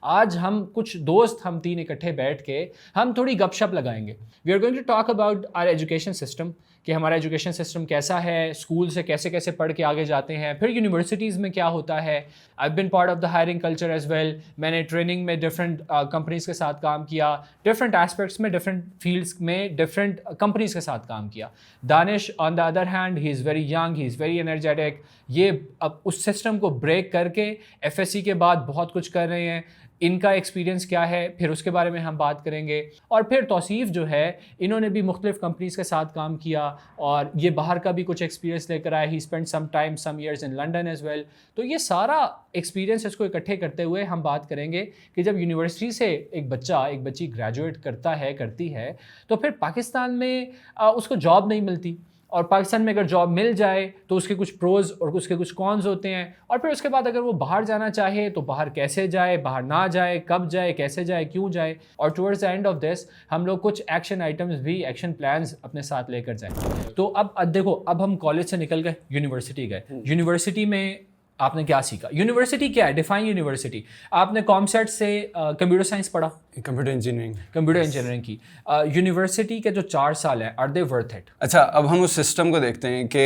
आज हम कुछ दोस्त हम तीन इकट्ठे बैठ के हम थोड़ी गपशप लगाएंगे। We are going to talk about our education system, कि हमारा एजुकेशन सिस्टम कैसा है, स्कूल से कैसे कैसे पढ़ के आगे जाते हैं, फिर यूनिवर्सिटीज़ में क्या होता है। I been part of the hiring culture as well. मैंने ट्रेनिंग में डिफरेंट कंपनीज़ के साथ काम किया, डिफरेंट एस्पेक्ट्स में, डिफरेंट फील्ड्स में, डिफरेंट कंपनीज़ के साथ काम किया। Danish on the other hand, he is very young, he is very energetic. ये अब उस सिस्टम को ब्रेक करके एफएससी के बाद बहुत कुछ कर रहे हैं। इनका एक्सपीरियंस क्या है, फिर उसके बारे में हम बात करेंगे। और फिर तौसीफ़ जो है, इन्होंने भी मुख्तलिफ़ कंपनीज़ के साथ काम किया और ये बाहर का भी कुछ एक्सपीरियंस लेकर आए। He spend some time, some years in London as well. तो ये सारा एक्सपीरियंस इसको इकट्ठे करते हुए हम बात करेंगे कि जब यूनिवर्सिटी से एक बच्चा, एक बच्ची ग्रेजुएट करता है, करती है, तो फिर पाकिस्तान में उसको जॉब नहीं मिलती। और पाकिस्तान में अगर जॉब मिल जाए तो उसके कुछ प्रोज और उसके कुछ कॉन्स होते हैं। और फिर उसके बाद अगर वो बाहर जाना चाहे तो बाहर कैसे जाए, बाहर ना जाए, कब जाए, कैसे जाए, क्यों जाए। और towards the end of this हम लोग कुछ एक्शन आइटम्स भी, एक्शन प्लान्स अपने साथ लेकर जाएं। तो अब देखो, अब हम कॉलेज से निकल गए, यूनिवर्सिटी गए। यूनिवर्सिटी में आपने क्या सीखा? यूनिवर्सिटी क्या है? Define university. आपने कॉमसेट से कंप्यूटर साइंस पढ़ा, कंप्यूटर इंजीनियरिंग की यूनिवर्सिटी के जो 4 साल हैं, आर दे वर्थ इट? अच्छा, अब हम उस सिस्टम को देखते हैं कि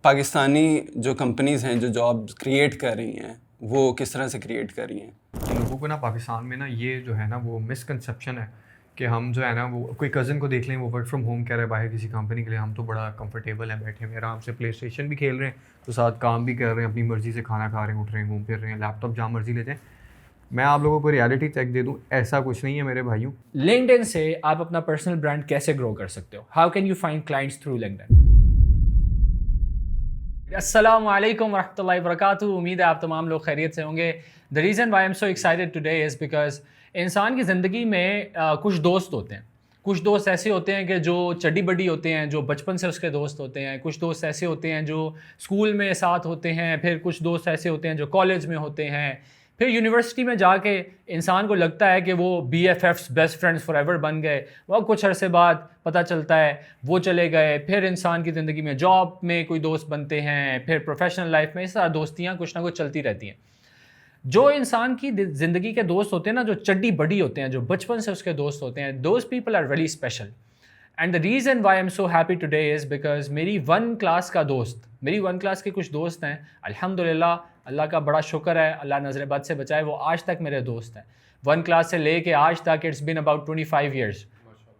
पाकिस्तानी जो कंपनीज हैं जो जॉब क्रिएट कर रही हैं वो किस तरह से क्रिएट कर रही हैं। लोगों को ना पाकिस्तान में ना ये जो है ना वो मिसकंसेप्शन है कि हम जो है ना वो कोई कज़न को देख लें वो वर्क फ्रॉम होम कह रहा है बाहर किसी कंपनी के लिए, हम तो बड़ा कंफर्टेबल हैं, बैठे हुए आराम से प्ले स्टेशन भी खेल रहे हैं, तो साथ काम भी कर रहे हैं, अपनी मर्ज़ी से खाना खा रहे हैं, उठ रहे हैं, घूम फिर रहे हैं, लैपटॉप जहाँ मर्ज़ी ले जाएं। मैं आप लोगों को रियलिटी चेक दे दूं, ऐसा कुछ नहीं है मेरे भाइयों। लिंक्डइन से आप अपना पर्सनल ब्रांड कैसे ग्रो कर सकते हो? How can you find clients through LinkedIn? अस्सलाम वालेकुम रहमतुल्लाहि व बरकातुहू। उम्मीद है आप तमाम लोग खैरियत से होंगे। The reason Y am so excited today is because इंसान की ज़िंदगी में कुछ दोस्त होते हैं। कुछ दोस्त ऐसे होते हैं कि जो चड्डी बड्डी होते हैं, जो बचपन से उसके दोस्त होते हैं। कुछ दोस्त ऐसे होते हैं जो स्कूल में साथ होते हैं। फिर कुछ दोस्त ऐसे होते हैं जो कॉलेज में होते हैं। फिर यूनिवर्सिटी में जाके इंसान को लगता है कि वो BFFs, बेस्ट फ्रेंड्स फॉरएवर बन गए। वह कुछ अरसे बाद पता चलता है वो चले गए। फिर इंसान की ज़िंदगी में जॉब में कोई दोस्त बनते हैं, फिर प्रोफेशनल लाइफ में इस तरह दोस्तियाँ कुछ ना कुछ चलती रहती हैं। जो इंसान की ज़िंदगी के दोस्त होते हैं ना, जो चड्डी बड़ी होते हैं, जो बचपन से उसके दोस्त होते हैं, those people are very special. And the reason why I am so happy today is because मेरी 1 क्लास का दोस्त, मेरी 1 क्लास के कुछ दोस्त हैं, अल्हम्दुलिल्लाह, अल्लाह का बड़ा शुक्र है, अल्लाह नज़र बद से बचाए, वो आज तक मेरे दोस्त हैं। 1 क्लास से लेके आज तक इट्स बिन अबाउट 25 ईयर्स,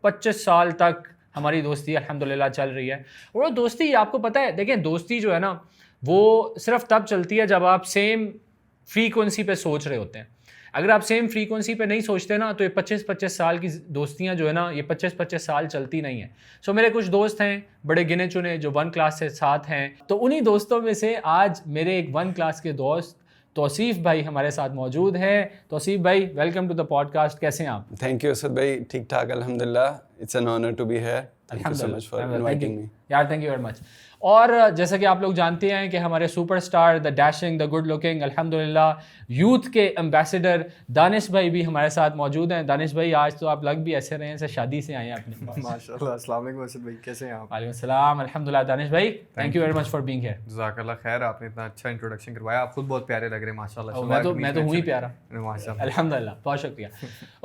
25 साल तक हमारी दोस्ती अल्हम्दुलिल्लाह चल रही है। और वो दोस्ती, आपको पता है, देखें, दोस्ती जो है ना वो सिर्फ तब चलती है जब आप सेम फ्रीक्वेंसी पे सोच रहे होते हैं। अगर आप सेम फ्रीक्वेंसी पे नहीं सोचते ना तो ये 25-25 साल की दोस्तियां जो है ना, ये 25-25 साल चलती नहीं है। सो मेरे कुछ दोस्त हैं बड़े गिने चुने जो 1 क्लास से साथ हैं। तो उन्हीं दोस्तों में से आज मेरे एक 1 क्लास के दोस्त तौसीफ़ भाई हमारे साथ मौजूद हैं। तौसीफ़ भाई, वेलकम टू द पॉडकास्ट। कैसे हैं आप? थैंक यू असद भाई, ठीक ठाक अल्हम्दुलिल्लाह। It's an honour to be here. Thank you so much for inviting me यार। Thank you very much. और जैसा कि आप लोग जानते हैं कि हमारे superstar, the dashing, the good looking, अल्हम्दुलिल्लाह यूथ के एम्बेसडर दानिश भाई भी हमारे साथ मौजूद हैं। दानिश भाई, आज तो आप लग भी ऐसे रहे हैं जैसे शादी से आए हैं अपने। माशाल्लाह। अस्सलाम वालेकुम असद भाई, कैसे हैं आप? वालेकुम सलाम, अल्हम्दुलिल्लाह। दानिश भाई, thank you very much for being here. जज़ाकल्लाह खैर, आपने इतना अच्छा इंट्रोडक्शन करवाया। आप खुद बहुत प्यारे लग रहे हैं माशाल्लाह। मैं तो हूँ ही प्यारा, माशाल्लाह, अल्हम्दुलिल्लाह, बहुत शुक्रिया।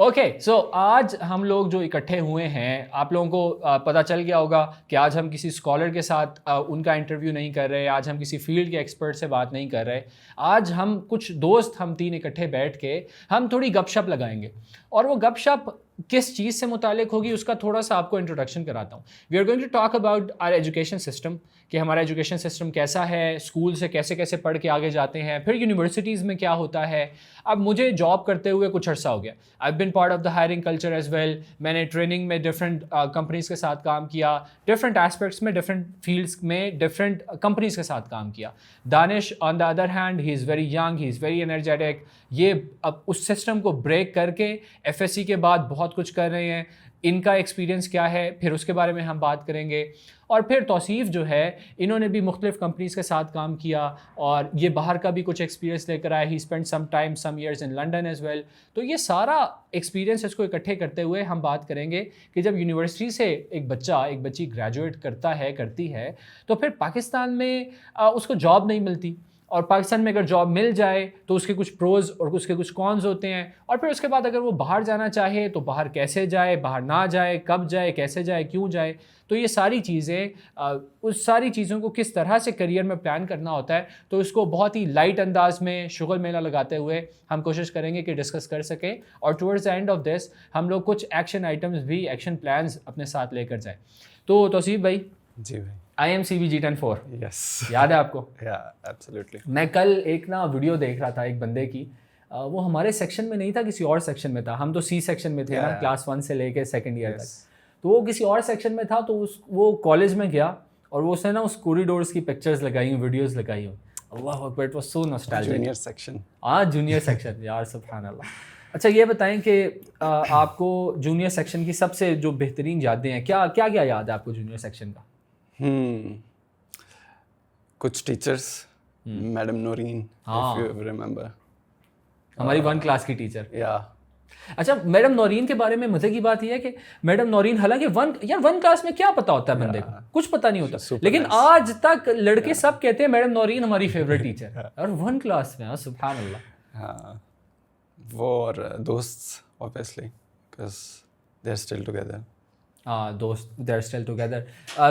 ओके, सो आज हम लोग जो इकट्ठे हुए हैं, आप लोगों को पता चल गया होगा कि आज हम किसी स्कॉलर के साथ उनका इंटरव्यू नहीं कर रहे, आज हम किसी फील्ड के एक्सपर्ट से बात नहीं कर रहे। आज हम कुछ दोस्त, हम तीन इकट्ठे बैठ के हम थोड़ी गपशप लगाएंगे। और वो गपशप किस चीज़ से मुतालिक होगी उसका थोड़ा सा आपको इंट्रोडक्शन कराता हूँ। We are going to talk about our education system, कि हमारा एजुकेशन सिस्टम कैसा है, स्कूल से कैसे कैसे पढ़ के आगे जाते हैं, फिर यूनिवर्सिटीज़ में क्या होता है। अब मुझे जॉब करते हुए कुछ अर्सा हो गया। I been part of the hiring culture as well. मैंने ट्रेनिंग में डिफरेंट कंपनीज़ के साथ काम किया, डिफरेंट एस्पेक्ट्स में, डिफरेंट फील्ड्स में, डिफरेंट कंपनीज़ के साथ काम किया। Danish on the other hand, he is very young, he is very energetic. ये अब उस सिस्टम को ब्रेक करके एफएससी के बाद बहुत कुछ कर रहे हैं। इनका एक्सपीरियंस क्या है, फिर उसके बारे में हम बात करेंगे। और फिर तौसीफ़ जो है, इन्होंने भी मुख्तलिफ़ कंपनीज़ के साथ काम किया और ये बाहर का भी कुछ एक्सपीरियंस लेकर आए। He spend some time, some years in London as well. तो ये सारा एक्सपीरियंस इसको इकट्ठे करते हुए हम बात करेंगे कि जब यूनिवर्सिटी से एक बच्चा, एक बच्ची ग्रेजुएट करता है, करती है, तो फिर पाकिस्तान में उसको जॉब नहीं मिलती। और पाकिस्तान में अगर जॉब मिल जाए तो उसके कुछ प्रोज और उसके कुछ कॉन्स होते हैं, और फिर उसके बाद अगर वो बाहर जाना चाहे तो बाहर कैसे जाए, बाहर ना जाए, कब जाए, कैसे जाए, क्यों जाए। तो ये सारी चीज़ें, उस सारी चीज़ों को किस तरह से करियर में प्लान करना होता है, तो इसको बहुत ही लाइट अंदाज में शुगल मेला लगाते हुए हम कोशिश करेंगे कि डिस्कस कर सकें, और towards the end of this हम लोग कुछ एक्शन आइटम्स भी, एक्शन प्लान्स अपने साथ लेकर जाएँ। तो तौसीफ भाई, जी भाई, IMCB G10-4 यस, याद है आपको? या एब्सोल्युटली। मैं कल एक ना वीडियो देख रहा था एक बंदे की, वो हमारे सेक्शन में नहीं था, किसी और सेक्शन में था। हम तो C सेक्शन में थे ना, क्लास 1 से लेके सेकंड ईयर तक। तो वो किसी और सेक्शन में था, तो वो कॉलेज में गया और वो उसने ना उस कॉरिडोर्स की पिक्चर्स लगाई हुई, वीडियोस लगाई हुई। अल्लाह अकबर, it was so nostalgic. Junior section, हाँ, जूनियर सेक्शन यार, सुभान अल्लाह। अच्छा ये बताएं कि आपको जूनियर सेक्शन की सबसे जो बेहतरीन यादें हैं, क्या क्या क्या याद है आपको जूनियर सेक्शन का? कुछ teachers, madam Noreen, if you remember, हमारी 1 क्लास की टीचर। या अच्छा, मैडम नौरीन के बारे में मजे की बात यह है कि मैडम नौरीन, हालांकि 1 क्लास में क्या पता होता है बंदे को, कुछ पता नहीं होता, लेकिन आज तक लड़के सब कहते हैं मैडम नौरीन हमारी फेवरेट टीचर है, और 1 क्लास में, सुभान अल्लाह। हाँ, वो और दोस्त obviously, because they are still together. हाँ, दोस्त, दे आर स्टिल टुगेदर।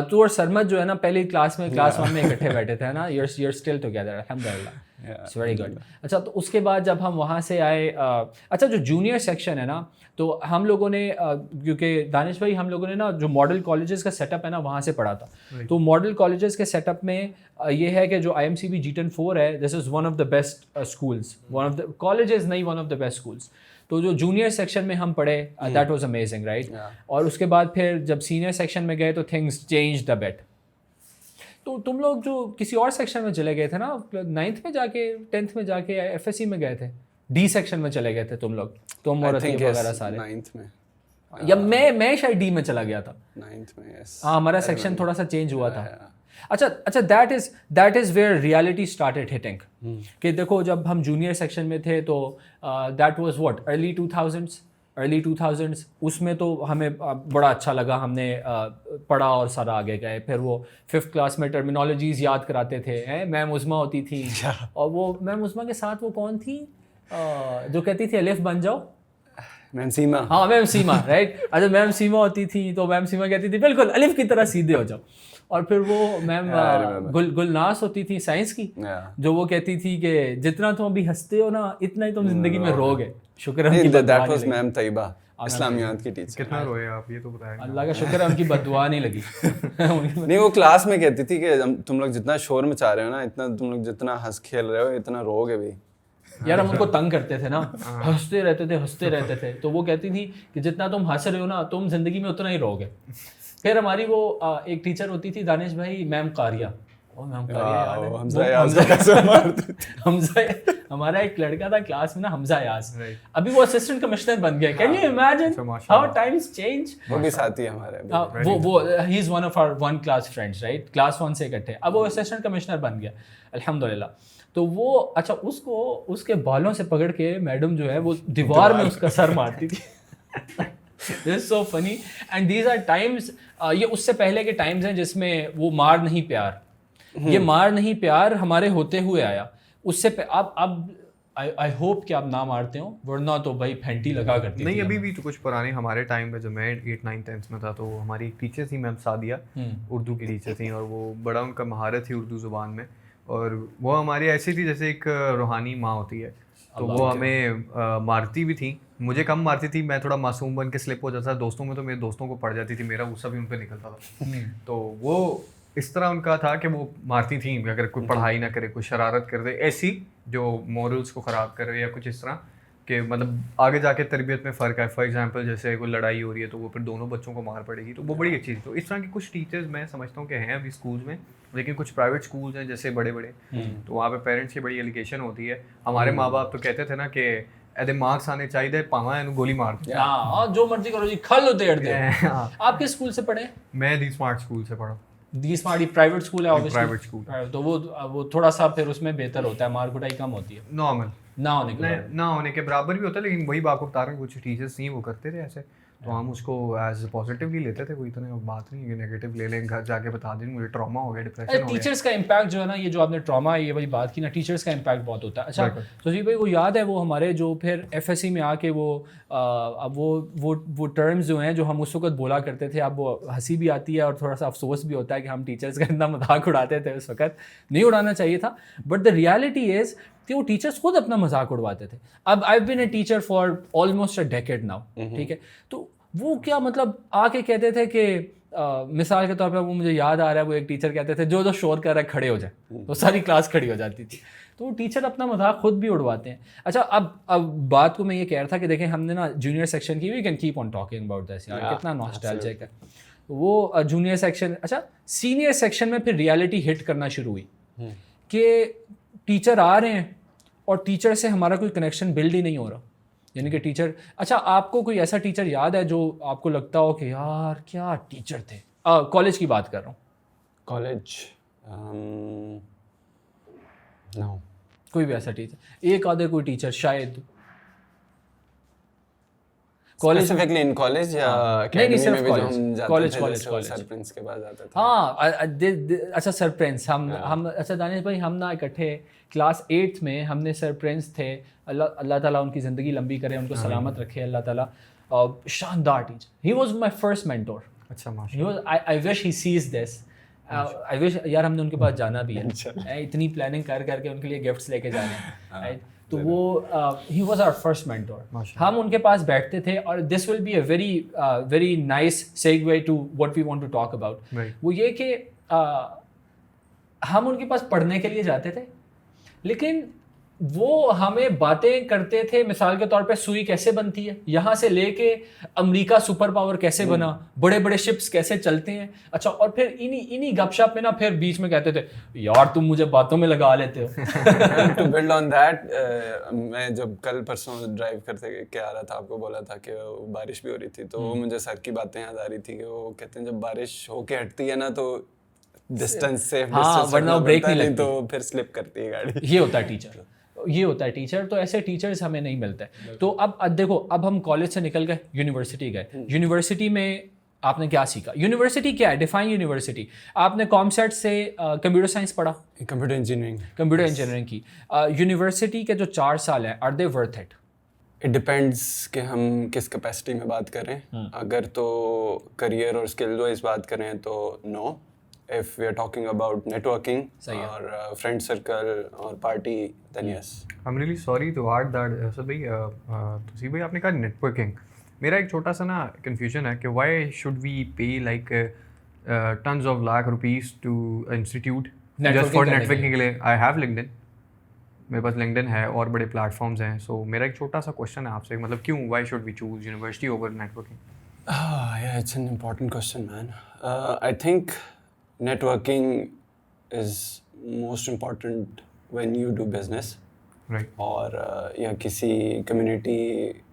तू और सरमद जो है ना, पहली क्लास में, क्लास 1 में इकट्ठे बैठे थे ना, you're still together, अल्हम्दुलिल्लाह, इट्स वेरी गुड। अच्छा, तो उसके बाद जब हम वहाँ से आए, अच्छा जो जूनियर सेक्शन है ना, तो हम लोगों ने, क्योंकि दानिश भाई, हम लोगों ने ना जो मॉडल कॉलेजेस का सेटअप है ना, वहाँ से पढ़ा था। तो मॉडल कॉलेजेस के सेटअप में ये है कि जो IMCB G10-4 है, this is one of the best schools, one of the colleges, नहीं one of the best schools. तो जो जूनियर सेक्शन में हम पढ़े, दैट वाज अमेजिंग, राइट। और उसके बाद फिर जब सीनियर सेक्शन में गए तो थिंग्स चेंज द बेट। तो तुम लोग जो किसी और सेक्शन में चले गए थे ना, 9th में जाके, 10th में जाके FSC में गए थे, D सेक्शन में चले गए थे तुम लोग, तुम और अतीब वगैरह सारे। 9th में, या मैं शायद D में चला गया था। 9th में, यस। हाँ, हमारा सेक्शन थोड़ा सा चेंज हुआ था। अच्छा, that is where reality started hitting. कि देखो, जब हम जूनियर सेक्शन में थे तो that was what, early 2000s। उसमें तो हमें बड़ा अच्छा लगा, हमने पढ़ा और सारा आगे गए। फिर वो 5th क्लास में टर्मिनोलॉजीज़ याद कराते थे, हैं, मैम उज़मा होती थी, और वो मैम उज़मा के साथ वो कौन थी जो कहती थी अलिफ बन जाओ? मैम सीमा। हाँ, मैम सीमा, राइट। अच्छा, मैम सीमा होती थी, तो मैम सीमा कहती थी बिल्कुल अलिफ की तरह सीधे हो जाओ। और फिर वो मैम गुलनास होती थी साइंस की, जो वो कहती थी कि जितना तुम अभी हंसते हो ना, इतना ही तुम जिंदगी में रोगे। शुक्र है उनकी दैट वाज मैम तैयबा, इस्लामियात की टीचर। कितना रोए आप, ये तो बताएं। अल्लाह का शुक्र है उनकी बद्दुआ नहीं लगी। नहीं, वो क्लास में कहती थी कि तुम लोग जितना शोर मचा रहे हो ना, इतना तुम लोग जितना हंस खेल रहे हो, इतना रोगे भी। यार हम उनको तंग करते थे ना, हंसते रहते थे। तो वो कहती थी कि जितना तुम हंस रहे हो ना, तुम जिंदगी में उतना ही रहोगे। फिर हमारी वो एक टीचर होती थी दानिश भाई, मैम कारिया। हमजा, हमारा एक लड़का था क्लास में ना, हमजा यास, अभी वो असिस्टेंट कमिश्नर बन गया। Can you imagine how times change? वो भी साथी है हमारे। वो ही is one of our 1 class friends, right. Class 1 से इकट्ठे, अब वो असिस्टेंट कमिश्नर बन गया, अल्हम्दुलिल्लाह। तो वो, अच्छा, उसको उसके बालों से पकड़ के मैडम जो है वो दीवार में उसका सर मारती थी। This is so funny and these are times, ये उससे पहले के टाइम्स हैं जिसमें वो मार नहीं प्यार, ये मार नहीं प्यार हमारे होते हुए आया। उससे अब आई होप कि आप ना मारते हो, वरना तो भाई फेंटी लगा करती नहीं, अभी भी तो कुछ पुराने हमारे टाइम पे, जब मैं 8, 9, 10th में था, तो हमारी एक टीचर थी मैम सादिया, उर्दू की टीचर थी, और वो बड़ा उनका महारत थी उर्दू ज़ुबान में, और वो हमारी ऐसी थी जैसे एक रूहानी माँ होती है। तो वो हमें मारती भी थी, मुझे कम मारती थी, मैं थोड़ा मासूम बन के स्लिप हो जाता था। दोस्तों में तो मेरे दोस्तों को पड़ जाती थी, मेरा गुस्सा भी उन पर निकलता था। तो वो इस तरह उनका था कि वो मारती थी अगर कोई पढ़ाई ना करे, कोई शरारत कर दे, ऐसी जो मॉरल्स को ख़राब करे या कुछ इस तरह कि मतलब आगे जाके तरबियत में फ़र्क है। फॉर एग्जांपल, जैसे कोई लड़ाई हो रही है तो वो फिर दोनों बच्चों को मार पड़ेगी, तो वो बड़ी अच्छी थी। तो इस तरह की कुछ टीचर्स मैं समझता हूँ कि हैं अभी स्कूल्स में, लेकिन कुछ प्राइवेट स्कूल्स हैं जैसे बड़े बड़े, तो वहाँ पे पेरेंट्स की बड़ी एलिगेशन होती है। हमारे माँ बाप तो कहते थे ना कि ऐसे मार्क्स आने चाहिए, पावा इन्हें गोली मार दो। हाँ, जो मर्जी करो जी, खल उधेड़ दे। आप किस स्कूल से पढ़े? मैं दी स्मार्ट स्कूल से पढ़ा। दी स्मार्ट प्राइवेट स्कूल है, ऑब्वियसली प्राइवेट स्कूल, तो वो थोड़ा सा फिर उसमें बेहतर होता है, मार कुटाई कम होती है। नॉर्मल ना होने के बाद ना होने के बराबर भी होता है, लेकिन वही आपको बता रहा हूँ, कुछ टीचर्स नहीं वो करते थे ऐसे, तो हम उसको एज पॉजिटिवली लेते थे, कोई इतनी बात नहीं है कि नेगेटिव ले लें, घर जाके बता दें मुझे ट्रॉमा हो गया, डिप्रेशन हो गया। टीचर्स का इम्पैक्ट जो है ना, ये जो आपने ट्रॉमा ये वाली बात की ना, टीचर्स का इम्पैक्ट बहुत होता है। अच्छा तो जी भाई वो याद है वो हमारे जो फिर एफएससी में आके वो अब वो टर्म्स जो हैं जो हम उस वक्त बोला करते थे, अब वो हंसी भी आती है और थोड़ा सा अफसोस भी होता है कि हम टीचर्स का इतना मजाक उड़ाते थे उस वक्त, नहीं उड़ाना चाहिए था, बट द रियलिटी इज़ कि वो टीचर्स खुद अपना मजाक उड़वाते थे। अब I been a teacher for almost a decade now, ठीक है, तो वो क्या मतलब आके कहते थे कि मिसाल के तौर पे वो मुझे याद आ रहा है, वो एक टीचर कहते थे जो जो शोर कर रहा है खड़े हो जाए, तो सारी क्लास खड़ी हो जाती थी। तो वो टीचर अपना मजाक खुद भी उड़वाते हैं। अच्छा अब बात को मैं ये कह रहा था कि देखें हमने ना जूनियर सेक्शन की, we can keep on talking about this यार, कितना नॉस्टैल्जिक है वो जूनियर सेक्शन। अच्छा सीनियर सेक्शन में फिर रियलिटी हिट करना शुरू हुई कि टीचर आ रहे हैं और टीचर से हमारा कोई कनेक्शन बिल्ड ही नहीं हो रहा, यानी कि टीचर। अच्छा आपको कोई ऐसा टीचर याद है जो आपको लगता हो कि यार क्या टीचर थे? कॉलेज की बात कर रहा हूँ। कॉलेज नो, कोई भी ऐसा टीचर, एक आधे कोई टीचर शायद कॉलेज स्पेसिफिकली इन कॉलेज या नहीं academy सिर्फ में भी जो कॉलेज, हम जाते कॉलेज थे, कॉलेज जैसे वो कॉलेज सर प्रिंस के पास जाते थे। हाँ अच्छा सर प्रिंस हम अच्छा दानिश भाई हम ना इकट्ठे क्लास 8th में हमने सर प्रिंस थे, अल्लाह ताला उनकी ज़िंदगी लंबी करे, उनको सलामत रखे अल्लाह ताला। शानदार teacher, he was my first mentor. अच्छा He was, I wish he sees this. I wish यार हमने उनके पास जाना भी है, इतनी प्लानिंग कर करके उनके लिए गिफ्ट्स लेके जाने हैं, right? तो वो ही वॉज आवर फर्स्ट मेंटोर। हम उनके पास बैठते थे और this will be a very nice segue to what we want to talk about. वो ये कि हम उनके पास पढ़ने के लिए जाते थे, लेकिन वो हमें बातें करते थे, मिसाल के तौर पे सुई कैसे बनती है, यहाँ से लेके अमेरिका सुपर पावर कैसे बना, बड़े बड़े शिप्स कैसे चलते हैं। अच्छा और फिर इन्हीं गपशप में ना फिर बीच में कहते थे यार तुम मुझे बातों में लगा लेते हो। टू बिल्ड ऑन दैट, मैं जब कल परसों ड्राइव करते के आ रहा था, आपको बोला था कि बारिश भी हो रही थी, तो वो मुझे सर की बातें याद आ रही थी कि वो कहते हैं जब बारिश होके हटती है ना तो डिस्टेंस से वरना ब्रेक नहीं लगती, तो फिर स्लिप करती है गाड़ी। ये होता है टीचर, ये होता है टीचर। तो ऐसे टीचर्स हमें नहीं मिलते। तो अब देखो, अब हम कॉलेज से निकल गए, यूनिवर्सिटी गए। यूनिवर्सिटी में आपने क्या सीखा? यूनिवर्सिटी क्या है? Define university. आपने कॉमसेट से कंप्यूटर साइंस पढ़ा, कंप्यूटर इंजीनियरिंग की। यूनिवर्सिटी के जो 4 साल हैं, are they worth it? It depends कि हम किस कैपेसिटी में बात करें। अगर तो करियर और स्किल वाइज बात करें तो no. If we are talking about networking or friend circle or party, then yes. I'm really sorry to add that. So भाई तुसी भाई आपने कहा networking, मेरा एक छोटा सा ना confusion है कि why should we pay like tons of lakh rupees to institute just for networking के लिए? I have LinkedIn, मेरे पास LinkedIn है और बड़े platforms हैं। So मेरा एक छोटा सा question है आपसे, मतलब क्यों, why should we choose university over networking? Yeah, it's an important question, man. I think networking is most important when you do business, right? और या किसी कम्युनिटी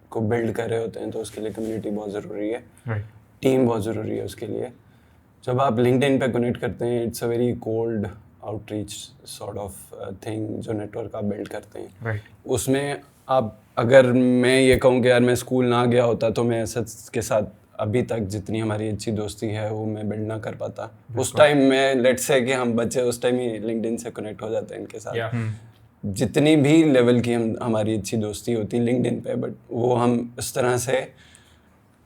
को बिल्ड कर रहे होते हैं तो उसके लिए कम्युनिटी बहुत ज़रूरी है, right? टीम बहुत ज़रूरी है उसके लिए। जब आप लिंक्डइन पे कनेक्ट करते हैं, it's a very cold outreach sort of thing जो नेटवर्क आप बिल्ड करते हैं, right? उसमें आप, अगर मैं ये कहूँ कि यार मैं स्कूल ना गया होता तो मैं असद के साथ अभी तक जितनी हमारी अच्छी दोस्ती है वो मैं बिल्ड ना कर पाता। उस टाइम में लेट्स से कि हम बच्चे उस टाइम ही लिंक्डइन से कनेक्ट हो जाते हैं इनके साथ। जितनी भी लेवल की हमारी अच्छी दोस्ती होती लिंक्डइन पे, बट वो हम इस तरह से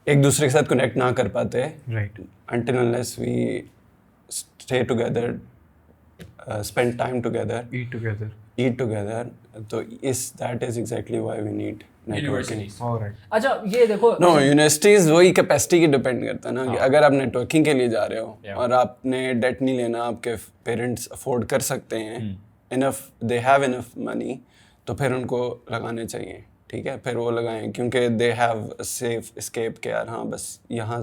एक दूसरे के साथ कनेक्ट ना कर पाते, right, until unless we stay together, spend time together, eat together. तो that is exactly why we need networking. Alright. अच्छा ये देखो, No, यूनिवर्सिटीज वही कैपेसिटी की डिपेंड करता है ना कि अगर आप नेटवर्किंग के लिए जा रहे हो और आपने डेट नहीं लेना, आपके पेरेंट्स अफोर्ड कर सकते हैं, enough, they have enough money, तो फिर उनको लगाने चाहिए, ठीक है, फिर वो लगाएं, क्योंकि दे हैव सेफ एस्केप के यार हाँ बस यहाँ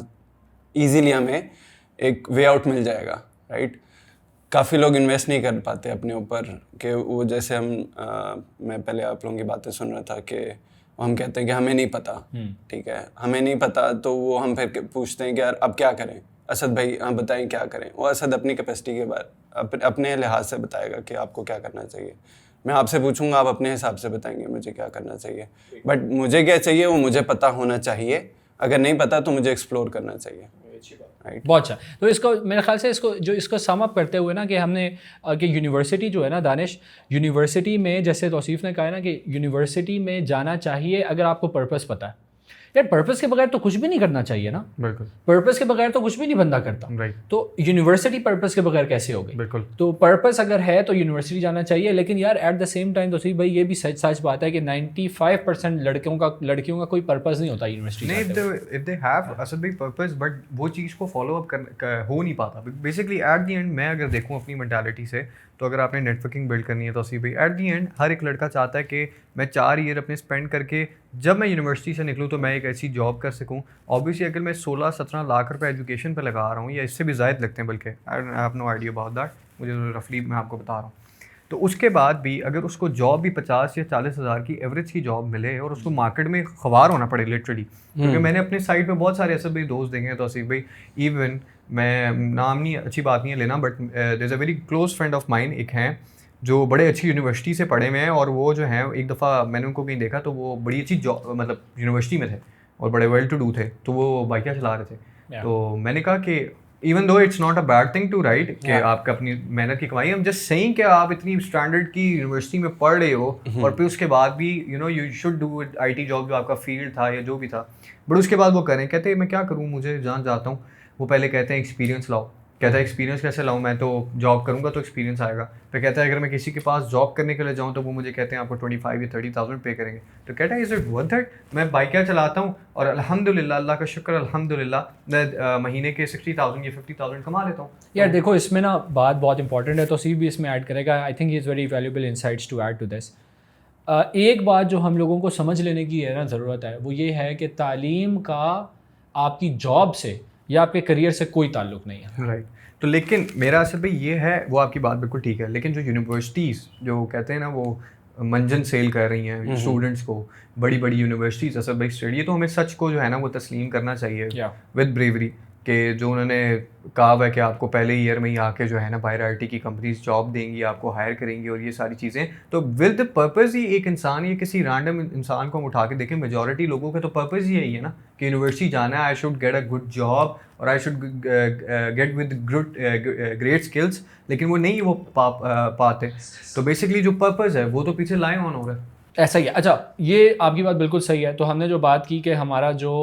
इजीली हमें एक वे आउट मिल जाएगा, राइट। काफ़ी लोग इन्वेस्ट नहीं कर पाते अपने ऊपर कि वो जैसे मैं पहले आप लोगों की बातें सुन रहा था कि हम कहते हैं कि हमें नहीं पता, ठीक है, हमें नहीं पता, तो वो हम फिर पूछते हैं कि यार अब क्या करें असद भाई, हाँ बताएं क्या करें। वो असद अपनी कैपेसिटी के बाद अपने लिहाज से बताएगा कि आपको क्या करना चाहिए। मैं आपसे पूछूंगा, आप अपने हिसाब से बताएंगे मुझे क्या करना चाहिए, बट मुझे क्या चाहिए वो मुझे पता होना चाहिए, अगर नहीं पता तो मुझे एक्सप्लोर करना चाहिए। Right. बहुत अच्छा। तो इसको मेरे ख्याल से इसको सम अप करते हुए ना कि हमने कि यूनिवर्सिटी जो है ना दानिश, यूनिवर्सिटी में जैसे तौसीफ़ ने कहा है ना कि यूनिवर्सिटी में जाना चाहिए अगर आपको पर्पस पता है। यार पर्पस के बगैर तो कुछ भी नहीं करना चाहिए ना। बिल्कुल, पर्पस के बगैर तो कुछ भी नहीं बंदा करता। राइट। तो यूनिवर्सिटी पर्पस के बगैर कैसे होगी? बिल्कुल। तो पर्पस अगर है तो यूनिवर्सिटी जाना चाहिए, लेकिन यार at the same time Tauseef भाई ये भी सच बात है कि 95% लड़कियों का कोई पर्पस नहीं होता यूनिवर्सिटी नहीं, if they have असल में पर्पस, बट वो चीज़ को फॉलो अप हो नहीं पाता। बेसिकली एट द एंड मैं अगर देखूँ अपनी मेंटालिटी से, तो अगर आपने नेटवर्किंग बिल्ड करनी है तो सी भाई एट द एंड हर एक लड़का चाहता है कि मैं 4 ईयर अपने स्पेंड करके जब मैं यूनिवर्सिटी से निकलूँ तो मैं एक ऐसी जॉब कर सकूँ। ऑब्वियसली अगर मैं 16-17 लाख रुपए एजुकेशन पे लगा रहा हूँ या इससे भी ज़ायद लगते हैं, बल्कि I have no idea about that, मुझे रफली मैं आपको बता रहा हूँ। तो उसके बाद भी अगर उसको जॉब भी 50 या 40 हज़ार की एवरेज की जॉब मिले और उसको मार्केट में ख़वार होना पड़े लिटरली, क्योंकि मैंने अपने साइड पे बहुत सारे ऐसे भी दोस्त देखे हैं तो आसिफ भाई, इवन मैं नाम नहीं, अच्छी बात नहीं है लेना, but there is a very close friend of mine, एक हैं जो बड़े अच्छी यूनिवर्सिटी से पढ़े हुए हैं, और वो जो हैं एक दफ़ा मैंने उनको कहीं देखा तो वो बड़ी अच्छी जॉब मतलब यूनिवर्सिटी में थे और बड़े वेल टू डू थे, तो वो बाइकियाँ चला रहे थे। तो मैंने कहा कि even though it's not a bad thing to write कि आपका अपनी मेहनत की कमाई, हम जस्ट सेइंग कि आप इतनी स्टैंडर्ड की यूनिवर्सिटी में पढ़ रहे हो और फिर उसके बाद भी you should do IT job जो आपका फील्ड था या जो भी था, बट उसके बाद वो करें। कहते हैं मैं क्या करूँ, मुझे जहाँ जाता हूँ वो पहले कहते हैं एक्सपीरियंस लाओ। कहता है एक्सपीरियंस कैसे लाऊं, मैं तो जॉब करूंगा तो एक्सपीरियंस आएगा। फिर कहता है अगर मैं किसी के पास जॉब करने के लिए जाऊं तो वो मुझे कहते हैं आपको 25 या 30,000 पे करेंगे। तो कहता है इज़ इट वर्थ इट? मैं बाइकियाँ चलाता हूँ और अल्हम्दुलिल्लाह, अल्लाह का शुक्र, अल्हम्दुलिल्लाह मैं महीने के 60,000 या 50,000 कमा लेता हूँ। यार देखो इसमें ना बात बहुत इंपॉर्टेंट है, तो सी भी इसमें ऐड करेगा। I think is very valuable insights to add to this. एक बात जो हम लोगों को समझ लेने की है ना ज़रूरत है, वो ये है कि तालीम का आपकी जॉब से या आपके करियर से कोई ताल्लुक नहीं है। राइट। तो लेकिन मेरा असर भाई ये है, वो आपकी बात बिल्कुल ठीक है, लेकिन जो यूनिवर्सिटीज़ जो कहते हैं ना वो मंजन सेल कर रही हैं स्टूडेंट्स को, बड़ी बड़ी यूनिवर्सिटीज़ असर भाई स्टडी है, तो हमें सच को जो है ना वो तस्लीम करना चाहिए विद ब्रेवरी कि जो उन्होंने कहा है कि आपको पहले ईयर में ही आके जो है ना बाहर IT की कंपनीज जॉब देंगी, आपको हायर करेंगी और ये सारी चीज़ें, तो विद द पर्पज़ ही एक इंसान या किसी रैंडम इंसान को हम उठा के देखें, मेजॉरिटी लोगों का तो पर्पज़ ही यही है ना कि यूनिवर्सिटी जाना है, I should get a good job और I should get with great skills, लेकिन वो नहीं वो पाते। तो बेसिकली जो पर्पज़ है वो तो पीछे लाए ऑन हो रहा है। ऐसा ही है। अच्छा, ये आपकी बात बिल्कुल सही है। तो हमने जो बात की कि हमारा जो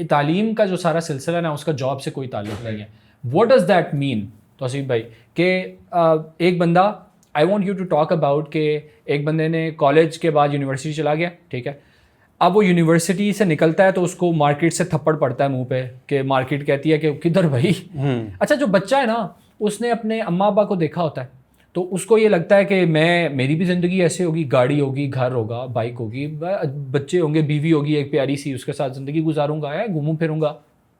तालीम का जो सारा सिलसिला ना उसका जॉब से कोई ताल्लुक नहीं है। What does that mean Tauseef भाई कि एक बंदा, I want you to talk about कि एक बंदे ने कॉलेज के बाद यूनिवर्सिटी चला गया, ठीक है, अब वो यूनिवर्सिटी से निकलता है तो उसको मार्केट से थप्पड़ पड़ता है मुंह पे कि मार्केट कहती है कि किधर भाई। अच्छा, जो बच्चा है ना उसने अपने अम्मा अब्बा को देखा होता है, तो उसको ये लगता है कि मेरी भी ज़िंदगी ऐसे होगी, गाड़ी होगी, घर होगा, बाइक होगी, बच्चे होंगे, बीवी होगी एक प्यारी सी, उसके साथ ज़िंदगी गुजारूंगा, घूमूं फिरूंगा,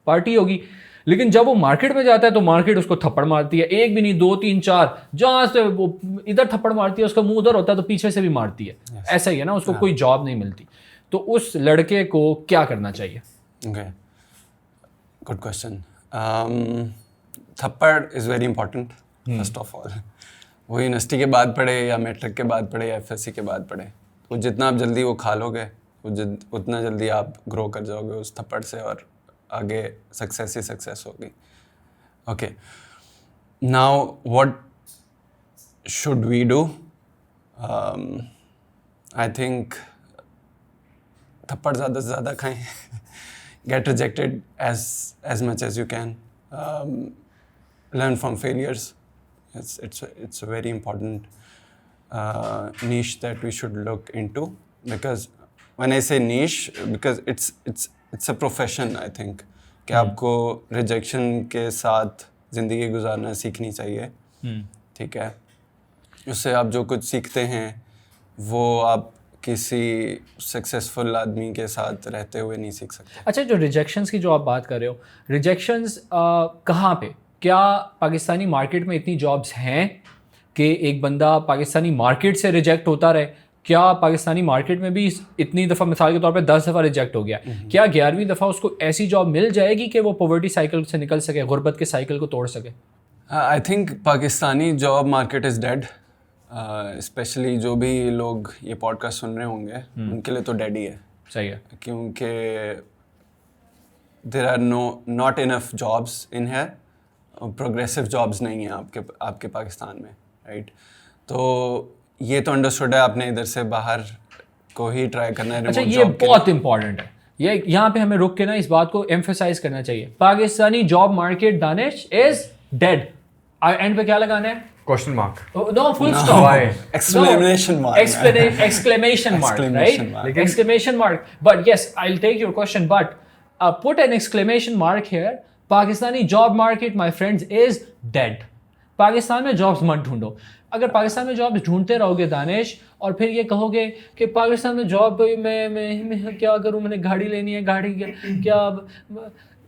पार्टी होगी। लेकिन जब वो मार्केट में जाता है तो मार्केट उसको थप्पड़ मारती है, एक भी नहीं, 2 3 4, जहाँ से वो इधर थप्पड़ मारती है, उसका मुंह उधर होता है तो पीछे से भी मारती है। ऐसा ही है ना, उसको कोई जॉब नहीं मिलती। तो उस लड़के को क्या करना चाहिए? Okay, good question. थप्पड़ is very important first of all. वो यूनिवर्सिटी के बाद पढ़े या मैट्रिक के बाद पढ़े या FSC के बाद पढ़े, तो जितना आप जल्दी वो खा लोगे उतना जल्दी आप ग्रो कर जाओगे उस थप्पड़ से और आगे सक्सेस ही सक्सेस होगी। Okay, now what should we do? I think थप्पड़ ज़्यादा से ज़्यादा खाएं, get rejected as much as you can, learn from failures. It's a very important niche that we should look into, because when I say niche, because it's a profession, I think कि आपको rejection के साथ ज़िंदगी गुजारना सीखनी चाहिए, ठीक है। उससे आप जो कुछ सीखते हैं वो आप किसी सक्सेसफुल आदमी के साथ रहते हुए नहीं सीख सकते। अच्छा, जो रिजेक्शंस की जो आप बात कर रहे हो, रिजेक्शंस कहाँ पे? क्या पाकिस्तानी मार्केट में इतनी जॉब्स हैं कि एक बंदा पाकिस्तानी मार्केट से रिजेक्ट होता रहे? क्या पाकिस्तानी मार्केट में भी इतनी दफ़ा, मिसाल के तौर पे 10 दफ़ा रिजेक्ट हो गया, क्या 11वीं दफ़ा उसको ऐसी जॉब मिल जाएगी कि वो पॉवर्टी साइकिल से निकल सके, गुर्बत के साइकिल को तोड़ सके? I think Pakistani job market is dead. Specially जो भी लोग ये पॉडकास्ट सुन रहे होंगे उनके लिए तो डेड ही है। सही है, क्योंकि there are not enough jobs in है, प्रोग्रेसिव जॉब्स नहीं हैं आपके पाकिस्तान में, राइट। तो ये तो अंडरस्टूड है, आपने इधर से बाहर को ही ट्राई करना है। अच्छा, remote ये job के बहुत इंपॉर्टेंट है, ये यहाँ पे हमें रुक के ना इस बात को एम्फेसाइज करना चाहिए। Pakistani job market Danish is dead. And पे क्या लगाना है? Question mark. No, full stop. Why? Exclamation mark. Exclamation mark, Exclamation right? mark. Exclamation mark. But yes, I'll take your question, but put an exclamation mark here. Pakistani job market, my friends, is dead. Pakistan में jobs मत ढूंढो। अगर पाकिस्तान में job ढूंढते रहोगे दानिश, और फिर ये कहोगे कि पाकिस्तान में जॉब मैं क्या करूँ, मैंने गाड़ी लेनी है, गाड़ी क्या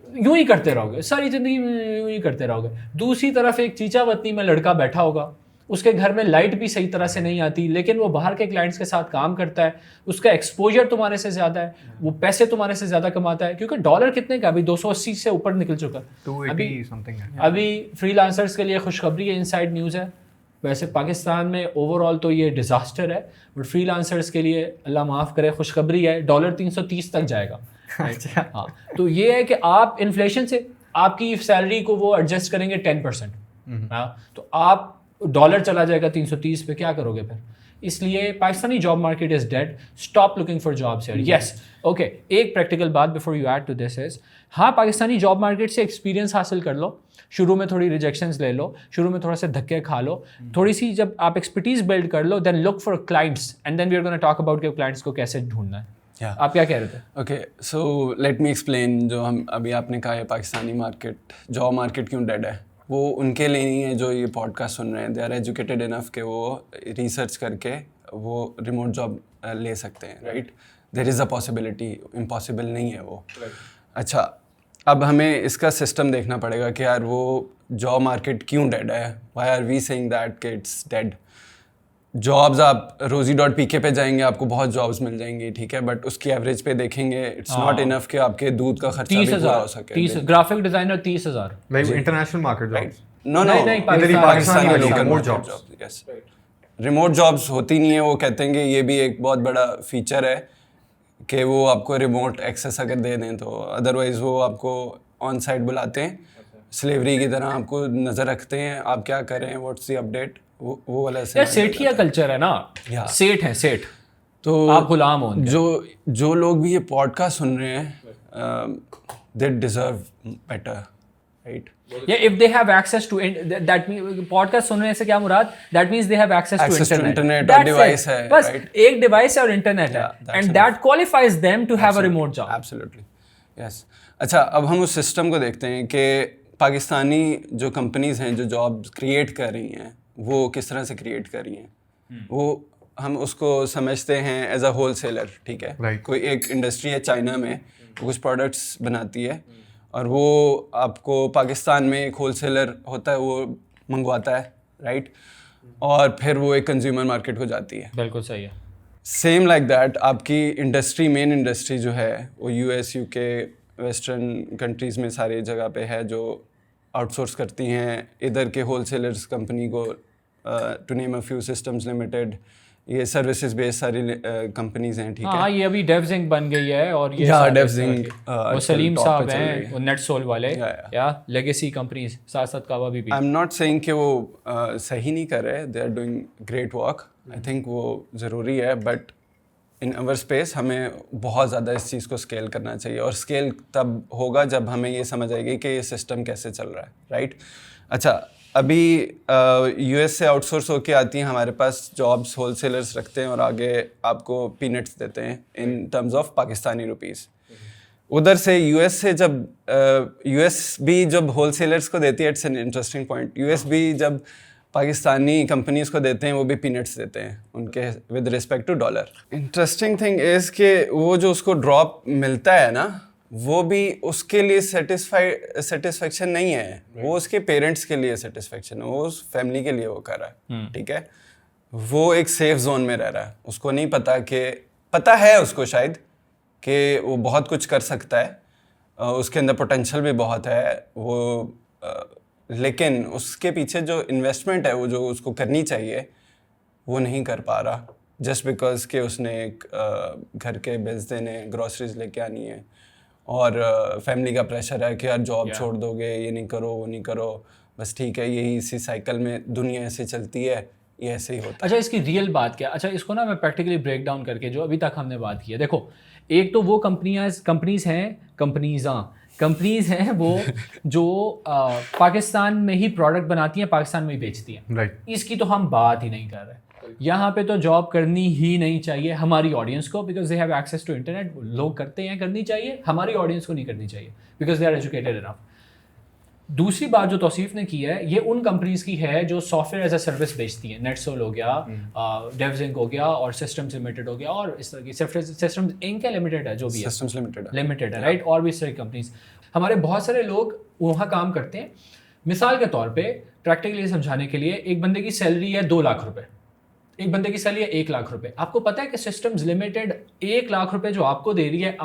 यूं ही करते रहोगे, सारी ज़िंदगी में यूं ही करते रहोगे। दूसरी तरफ एक चीचा वतनी में लड़का बैठा होगा, उसके घर में लाइट भी सही तरह से नहीं आती, लेकिन वो बाहर के क्लाइंट्स के साथ काम करता है, उसका एक्सपोजर तुम्हारे से ज़्यादा है, वो पैसे तुम्हारे से ज़्यादा कमाता है, क्योंकि डॉलर कितने का अभी 280 से ऊपर निकल चुका है। 280 समथिंग है। अभी फ्रीलांसर्स के लिए खुशखबरी है, इनसाइड न्यूज़ है। वैसे पाकिस्तान में ओवरऑल तो ये डिज़ास्टर है, बट फ्रीलांसर्स के लिए अल्लाह माफ़ करे खुशखबरी है, डॉलर 330 तक जाएगा। अच्छा, हाँ, तो ये है कि आप इन्फ्लेशन से आपकी सैलरी को वो एडजस्ट करेंगे 10%। हाँ, तो आप डॉलर चला जाएगा 330 पे, क्या करोगे फिर? इसलिए Pakistani job market is dead, stop looking for jobs here. Yes, okay, एक प्रैक्टिकल बात before you add to this is, हाँ, पाकिस्तानी जॉब मार्केट से एक्सपीरियंस हासिल कर लो, शुरू में थोड़ी रिजेक्शंस ले लो, शुरू में थोड़ा सा धक्के खा लो, थोड़ी सी जब आप एक्सपर्टीज बिल्ड कर लो, then look for clients and then we are gonna talk about के क्लाइंट्स को कैसे ढूंढना है। आप क्या कह रहे थे? Okay, so let me explain. जो हम अभी आपने कहा है पाकिस्तानी मार्केट, जॉब मार्केट क्यों डेड है, वो उनके लिए नहीं है जो ये पॉडकास्ट सुन रहे हैं। दे आर एजुकेटेड इनफ कि वो रिसर्च करके वो रिमोट जॉब ले सकते हैं, right. There is a possibility, impossible नहीं है वो। अच्छा, अब हमें इसका सिस्टम देखना पड़ेगा कि यार वो जॉब मार्केट क्यों डेड है, why are we saying that कि इट्स डेड। जॉब्स, आप rosie.pk पे जाएंगे, आपको बहुत जॉब्स मिल जाएंगी, ठीक है, बट उसकी एवरेज पे देखेंगे इट्स नॉट इनफ कि आपके दूध का खर्चा भी पूरा हो सके। 30 graphic designer 30,000, like international market jobs. No, नहीं, Pakistani local remote jobs. Jobs, yes. Remote jobs होती नहीं है, वो कहते हैं कि ये भी एक बहुत बड़ा फीचर है कि वो आपको रिमोट एक्सेस अगर दे दें तो, अदरवाइज वो आपको ऑन साइट बुलाते हैं, स्लेवरी की तरह आपको नज़र रखते हैं, आप क्या कर रहे हैं, व्हाट्स द अपडेट, वो वाला यार सेठिया कल्चर है ना, सेठ है सेठ, तो आप गुलाम हो। जो लोग भी ये पॉडकास्ट सुन रहे हैं, they deserve better, right. Yeah, if they have access to that means podcast सुनने से क्या मुराद? That means they have access to internet और device है, बस right? एक device है और internet है, and that qualifies them to have a remote job. Absolutely, yes. अच्छा, अब हम उस सिस्टम को देखते हैं कि पाकिस्तानी जो कंपनीज हैं जो जॉब क्रिएट कर रही हैं, वो किस तरह से क्रिएट कर रही हैं। वो हम उसको समझते हैं एज अ होल सेलर, ठीक है, Right. कोई एक इंडस्ट्री है चाइना में, वो कुछ प्रोडक्ट्स बनाती है और वो आपको पाकिस्तान में एक होल सेलर होता है, वो मंगवाता है, राइट, और फिर वो एक कंज्यूमर मार्केट हो जाती है। बिल्कुल सही है। सेम लाइक दैट आपकी इंडस्ट्री, मेन इंडस्ट्री जो है वो US, UK, वेस्टर्न कंट्रीज़ में सारी जगह पे है, जो आउटसोर्स करती हैं इधर के होल सेलर्स कंपनी को, to name a few, systems limited, ये सर्विसेज बेस्ड सारी कंपनीज हैं, ठीक है। हाँ, ये अभी डेवजिंग बन गई है, और ये या सारे डेवजिंग, इस तरह के। वो सलीम साहब हैं, वो नेटसोल वाले, या लेगेसी कंपनीज, साथ साथ कावा भी। आई एम नॉट सेइंग कि वो सही नहीं कर रहे, they are doing great work, I think वो ज़रूरी है, बट इन अवर स्पेस हमें बहुत ज़्यादा इस चीज़ को स्केल करना चाहिए, और स्केल तब होगा जब हमें ये समझ आएगी कि ये सिस्टम कैसे चल रहा है, राइट। अच्छा, अभी US से आउटसोर्स होके आती हैं हमारे पास जॉब्स, होल सेलर्स रखते हैं और आगे आपको पीनट्स देते हैं in terms of Pakistani rupees. उधर से US से जब US भी जब होल सेलर्स को देती है, it's an interesting point, US भी जब पाकिस्तानी कंपनीज को देते हैं, वो भी पीनट्स देते हैं उनके with respect to dollar. Interesting thing is कि वो जो उसको ड्रॉप मिलता है ना, वो भी उसके लिए सेटिस्फेक्शन नहीं है, वो उसके पेरेंट्स के लिए सेटिस्फेक्शन है, वो उस फैमिली के लिए वो कर रहा है, ठीक है। वो एक सेफ जोन में रह रहा है, उसको नहीं पता है उसको शायद कि वो बहुत कुछ कर सकता है, उसके अंदर पोटेंशियल भी बहुत है, वो लेकिन उसके पीछे जो इन्वेस्टमेंट है, वो जो उसको करनी चाहिए, वो नहीं कर पा रहा जस्ट बिकॉज कि उसने एक घर के बिल्स देने, ग्रॉसरीज लेके आनी है और फैमिली का प्रेशर है कि यार जॉब छोड़ दोगे, ये नहीं करो, वो नहीं करो, बस ठीक है, यही इसी साइकिल में दुनिया ऐसे चलती है, ये ऐसे ही होता है। अच्छा, इसकी रियल बात क्या? अच्छा, इसको ना मैं प्रैक्टिकली ब्रेक डाउन करके जो अभी तक हमने बात की है, देखो एक तो वो कंपनीज हैं वो जो पाकिस्तान में ही प्रोडक्ट बनाती हैं, पाकिस्तान में ही बेचती हैं, राइट। इसकी तो हम बात ही नहीं कर रहे। यहाँ पे तो जॉब करनी ही नहीं चाहिए हमारी ऑडियंस को, because they have access to internet. लोग करते हैं, करनी चाहिए, हमारी ऑडियंस को नहीं करनी चाहिए because they are educated enough. दूसरी बात जो तौसीफ ने की है, ये उन कंपनीज की है जो सॉफ्टवेयर एज अ सर्विस बेचती हैं। नेटसोल हो गया, डेवजिंक हो गया और सिस्टम्स लिमिटेड हो गया, और इस तरह की सिस्टम्स इंक है, लिमिटेड है, जो भी है सिस्टम्स लिमिटेड है, राइट। और भी इस तरह की कंपनीज, हमारे बहुत सारे लोग वहाँ काम करते हैं। मिसाल के तौर पे प्रैक्टिकली समझाने के लिए, एक बंदे की सैलरी है 2 लाख रुपए, एक बंदे की सैलरी है 1 लाख रुपए। आपको पता है कि सिस्टम्स लिमिटेड 1 लाख रुपए जो आपको दे रही है,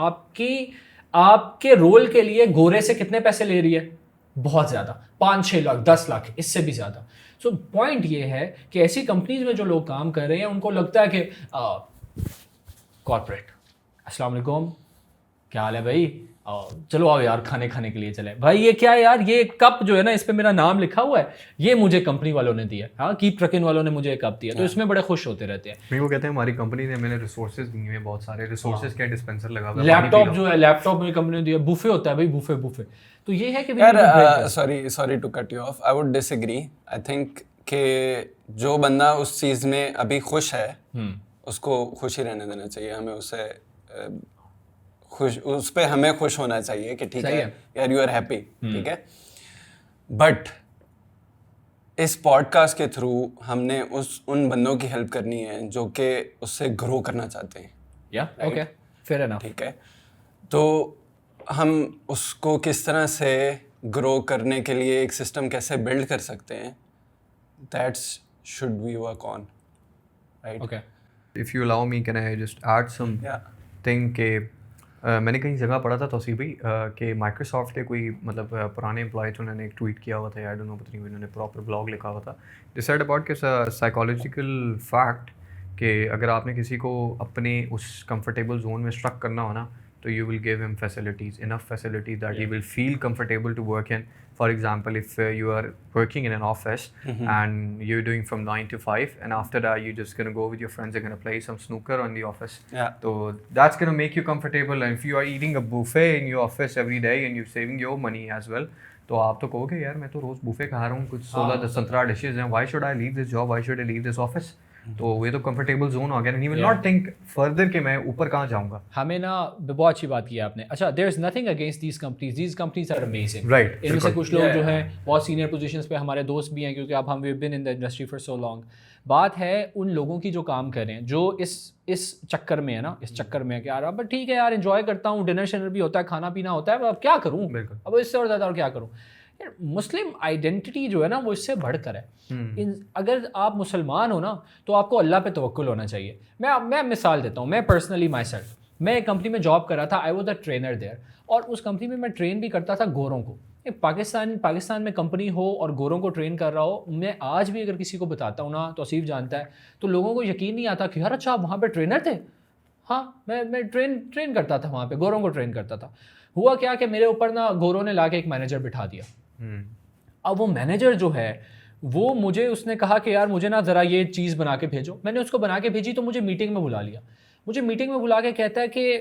आपके रोल के लिए गोरे से कितने पैसे ले रही है? बहुत ज़्यादा, 5-6 लाख, 10 लाख, इससे भी ज़्यादा। सो पॉइंट ये है कि ऐसी कंपनीज में जो लोग काम कर रहे हैं, उनको लगता है कि कॉर्पोरेट, अस्सलाम वालेकुम, क्या हाल है भाई, चलो आओ यार खाने के लिए चले। भाई ये क्या है यार, ये कप जो है ना, इस पे मेरा नाम लिखा हुआ है, ये मुझे कंपनी वालों ने दिया, हाँ, कीप ट्रकिन वालों ने मुझे कप दिया, तो इसमें बड़े खुश होते रहते हैं। नहीं, वो कहते हैं हमारी कंपनी ने, मैंने रिसोर्सेज दिए हैं, बहुत सारे रिसोर्सेज के डिस्पेंसर लगा हुआ है, लैपटॉप जो है, लैपटॉप मेरी कंपनी ने दिया, बुफे होता है भाई, बुफे। तो ये है कि यार sorry to cut you off, I would disagree. I think कि जो बंदा उस चीज़ में अभी खुश है, उसको खुश ही रहने देना चाहिए। हमें उसे उस पे हमें खुश होना चाहिए कि ठीक है यार, यू आर हैप्पी, ठीक है। बट इस पॉडकास्ट के थ्रू हमने उन बंदों की हेल्प करनी है जो कि उससे ग्रो करना चाहते हैं। या ओके, फेयर एनफ, ठीक है। तो हम उसको किस तरह से ग्रो करने के लिए एक सिस्टम कैसे बिल्ड कर सकते हैं, that's should we work on, right. Okay, if you allow me, can I just add something के मैंने कहीं जगह पढ़ा था तौसीफ भाई कि माइक्रोसॉफ्ट के कोई मतलब पुराने एम्प्लॉय थे, उन्होंने एक ट्वीट किया हुआ था, आई डोंट नो, पता नहीं उन्होंने प्रॉपर ब्लॉग लिखा हुआ था, दे सेड अबाउट कि साइकोलॉजिकल फैक्ट कि अगर आपने किसी को अपने उस कंफर्टेबल जोन में स्ट्रक करना हो ना, तो you will give him facilities, enough facilities that he will feel comfortable to work in. For example, if you are working in an office and you're doing from 9 to 5, and after that you're just going to go with your friends, you're going to play some snooker on the office. So that's going to make you comfortable. And if you are eating a buffet in your office every day and you're saving your money as well, तो आप तो कहोगे यार मैं तो रोज़ buffet खा रहा हूँ, कुछ 16-17 डिशेज हैं, why should I leave this job, why should I leave this office? तो ये तो कंफर्टेबल जोन हो गया, and he will not think further कि मैं ऊपर कहाँ जाऊँगा। हमें ना बहुत अच्छी बात की आपने। अच्छा, there is nothing against these companies are amazing, right. इनमें से कुछ लोग जो हैं बहुत सीनियर पोजीशंस पे हमारे दोस्त भी हैं, क्योंकि अब हम we been in the industry for so long. बात है उन लोगों की जो काम कर रहे हैं, जो इस चक्कर में है ना, इस चक्कर में है कि यार अब ठीक है यार, एंजॉय करता हूँ, डिनर शिनर भी होता है, खाना पीना होता है, अब क्या करूँ, अब इससे और ज़्यादा और क्या करूँ। मुस्लिम आइडेंटिटी जो है ना, वो इससे बढ़कर है। अगर आप मुसलमान हो ना, तो आपको अल्लाह पे तवक्कुल होना चाहिए। मैं मिसाल देता हूँ, मैं पर्सनली माई सेल्फ, मैं एक कंपनी में जॉब कर रहा था, I was a trainer there, और उस कंपनी में मैं ट्रेन भी करता था गोरों को। पाकिस्तान में कंपनी हो और गोरों को ट्रेन कर रहा हो, मैं आज भी अगर किसी को बताता हूँ ना, तौसीफ जानता है, तो लोगों को यकीन नहीं आता कि यार अच्छा वहाँ पर ट्रेनर थे। हाँ, मैं ट्रेन करता था वहाँ पर, गोरों को ट्रेन करता था। हुआ क्या कि मेरे ऊपर ना गोरों ने ला के एक मैनेजर बिठा दिया। अब वो मैनेजर जो है, वो मुझे उसने कहा कि यार मुझे ना ज़रा ये चीज़ बना के भेजो। मैंने उसको बना के भेजी, तो मुझे मीटिंग में बुला लिया। मुझे मीटिंग में बुला के कहता है कि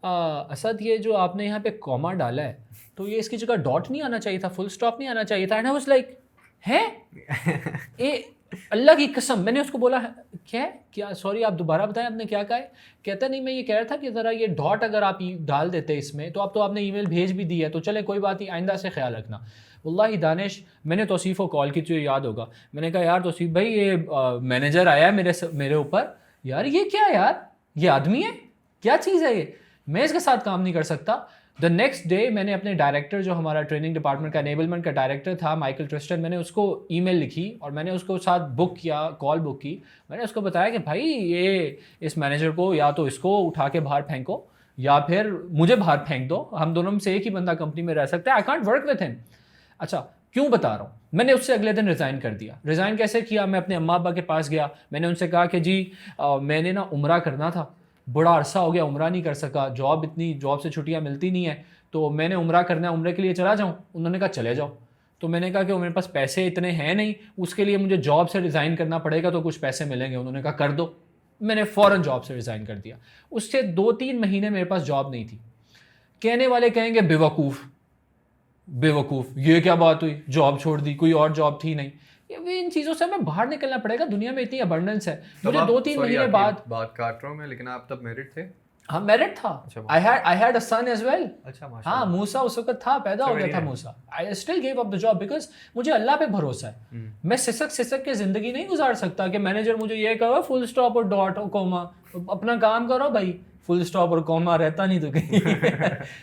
असद, ये जो आपने यहाँ पे कॉमा डाला है, तो ये इसकी जगह डॉट नहीं आना चाहिए था, फुल स्टॉप नहीं आना चाहिए था। एंड आई वाज लाइक, हैं अल्लाह की कसम। मैंने उसको बोला क्या सॉरी आप दोबारा बताएं, आपने क्या कहा है? कहता नहीं, मैं ये कह रहा था कि ज़रा ये डॉट अगर आप डाल देते इसमें, तो तो आपने ईमेल भेज भी दी है, तो चले कोई बात नहीं, आइंदा से ख्याल रखना। वल्लाही दानिश, मैंने तौसीफ़ को कॉल की, तुझे याद होगा, मैंने कहा यार तौसीफ़ भाई, ये मैनेजर आया है मेरे ऊपर, यार ये क्या यार, ये आदमी है, क्या चीज़ है ये, मैं इसके साथ काम नहीं कर सकता। द नेक्स्ट डे मैंने अपने डायरेक्टर, जो हमारा ट्रेनिंग डिपार्टमेंट का एनेबलमेंट का डायरेक्टर था, माइकल ट्रिस्टन, मैंने उसको ईमेल लिखी और मैंने उसको साथ बुक किया, कॉल बुक की। मैंने उसको बताया कि भाई ये इस मैनेजर को या तो इसको उठा के बाहर फेंको, या फिर मुझे बाहर फेंक दो, हम दोनों में से एक ही बंदा कंपनी में रह सकता है, I can't work with him. अच्छा, क्यों बता रहा हूँ, मैंने उससे अगले दिन रिज़ाइन कर दिया। रिज़ाइन कैसे किया, मैं अपने अम्मा अब्बा के पास गया, मैंने उनसे कहा कि जी मैंने ना उम्रा करना था, बड़ा अरसा हो गया उम्रा नहीं कर सका, जॉब से छुट्टियाँ मिलती नहीं है, तो मैंने उम्रा करना है, उम्रे के लिए चला जाऊँ। उन्होंने कहा चले जाओ। तो मैंने कहा कि मेरे पास पैसे इतने हैं नहीं, उसके लिए मुझे जॉब से रिज़ाइन करना पड़ेगा, तो कुछ पैसे मिलेंगे। उन्होंने कहा कर दो। मैंने फ़ौरन जॉब से रिज़ाइन कर दिया। उससे 2-3 महीने मेरे पास जॉब नहीं थी। कहने वाले कहेंगे बेवकूफ़, ये क्या बात हुई, जॉब छोड़ दी, कोई और जॉब थी नहीं। इन चीज़ों से हमें बाहर निकलना पड़ेगा, दुनिया में इतनी अबंडेंस है। मुझे 2-3 महीने बाद बात काट रहा हूँ मैं, लेकिन आप तब मैरिड थे? हाँ मैरिड था। I had a son as well. अच्छा, हाँ मूसा उस वक्त था, पैदा हो गया था Musa. I still give up the job because मुझे अल्लाह पे भरोसा है। मैं सिसक के जिंदगी नहीं गुजार सकता कि मैनेजर मुझे ये कहो फुल स्टॉप और डॉट और कॉमा, अपना काम करो भाई, फुल स्टॉप और कॉमा रहता नहीं तो कहीं।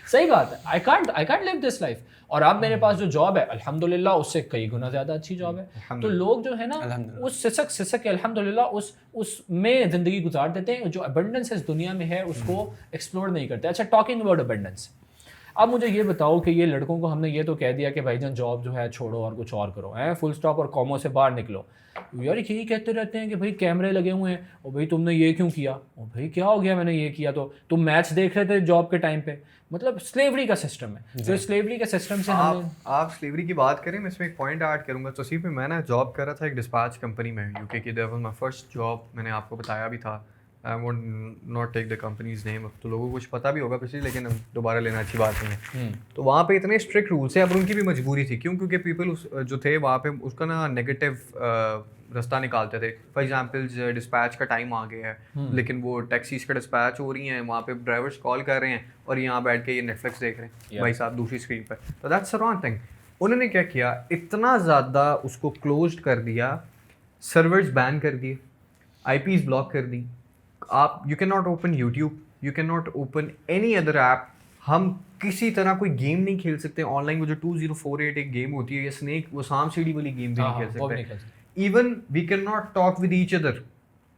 सही बात है, I can't live this life. और अब मेरे पास जो जॉब है अल्हम्दुलिल्लाह उससे कई गुना ज़्यादा अच्छी जॉब है। तो लोग जो है ना उस सिसक के अल्हम्दुलिल्लाह उसमें ज़िंदगी गुजार देते हैं। जो अबंडेंस इस दुनिया में है उसको एक्सप्लोर नहीं करते। अच्छा, टॉकिंग अबाउट अबंडेंस, अब मुझे ये बताओ कि ये लड़कों को हमने ये तो कह दिया कि भाईजान जॉब जो है छोड़ो और कुछ और करो, है फुल स्टॉप और कॉमो से बाहर निकलो। यार यही कहते रहते हैं कि भाई कैमरे लगे हुए हैं, और भाई तुमने ये क्यों किया, और भाई क्या हो गया मैंने ये किया, तो तुम मैच देख रहे थे जॉब के टाइम पे। मतलब स्लेवरी का सिस्टम है। तो स्लेवरी के सिस्टम से आप स्लेवरी की बात करें, मैं इसमें एक पॉइंट ऐड करूंगा। तौसीफ में मैं ना जॉब कर रहा था एक डिस्पैच कंपनी में यूके की। That was my first job, मैंने आपको बताया भी था। I would not take the company's name, तो लोगों को कुछ पता भी होगा पिछली, लेकिन दोबारा लेना अच्छी बात नहीं है। तो वहाँ पे इतने स्ट्रिक्ट रूल्स है, अब उनकी भी मजबूरी थी। क्यों? क्योंकि पीपल जो थे वहाँ पे उसका ना नेगेटिव रास्ता निकालते थे। फॉर एग्जाम्पल डिस्पैच का टाइम आ गया है, लेकिन वो टैक्सीज का डिस्पैच हो रही हैं, वहाँ पे ड्राइवर्स कॉल कर रहे हैं और यहाँ बैठ के ये नेटफ्लिक्स देख रहे हैं भाई साहब दूसरी स्क्रीन पर। तो दैट्स अ रॉन्ग थिंग। उन्होंने क्या किया, इतना ज़्यादा उसको क्लोज कर दिया, सर्वर्स बैन कर दिए, IPs ब्लॉक कर दी। आप you can not open YouTube, you can not open any other app. हम किसी तरह कोई गेम नहीं खेल सकते ऑनलाइन। वो जो 2048 एक गेम होती है, या स्नेक, वो सांप सीढ़ी वाली गेम भी नहीं खेल सकते। Even we can not talk with each other.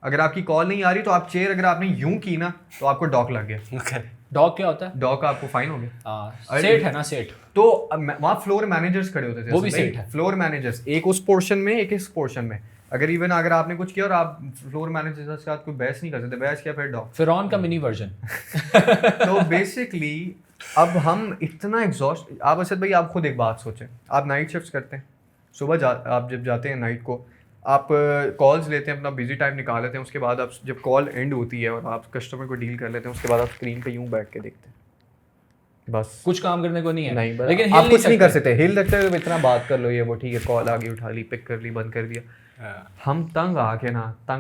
अगर आपकी कॉल नहीं आ रही तो आप चेयर, अगर आपने यूं की ना तो आपको डॉक लग गया। डॉग क्या होता है? डॉग आपको फाइन हो गया। सेठ है ना, सेठ। तो वहाँ फ्लोर मैनेजर्स खड़े होते थे, वो भी सेठ है। फ्लोर मैनेजर्स, एक उस पोर्शन में, एक इस पोर्शन में। अगर आपने कुछ किया और आप फ्लोर मैनेजर के साथ कोई बहस नहीं कर सकते, बहस किया फिर डॉग। फिरौन का मिनी वर्जन। तो बेसिकली अब हम इतना एग्जॉस्ट। आप असद भाई, आप खुद एक बात सोचें, आप नाइट शिफ्ट्स करते हैं, सुबह आप जब जाते हैं नाइट को, आप कॉल्स लेते हैं, अपना बिजी टाइम निकाल लेते हैं, उसके बाद आप जब कॉल एंड होती है और आप कस्टमर को डील कर लेते हैं, उसके बाद आप स्क्रीन पे यूं बैठ के देखते हैं, बस कुछ काम करने को नहीं है। नहीं, लेकिन आप कुछ नहीं कर सकते। हिल रखते हुए इतना बात कर लो, ये वो ठीक है, कॉल आ गई, उठा ली, पिक कर ली, बंद कर दिया। हम तंग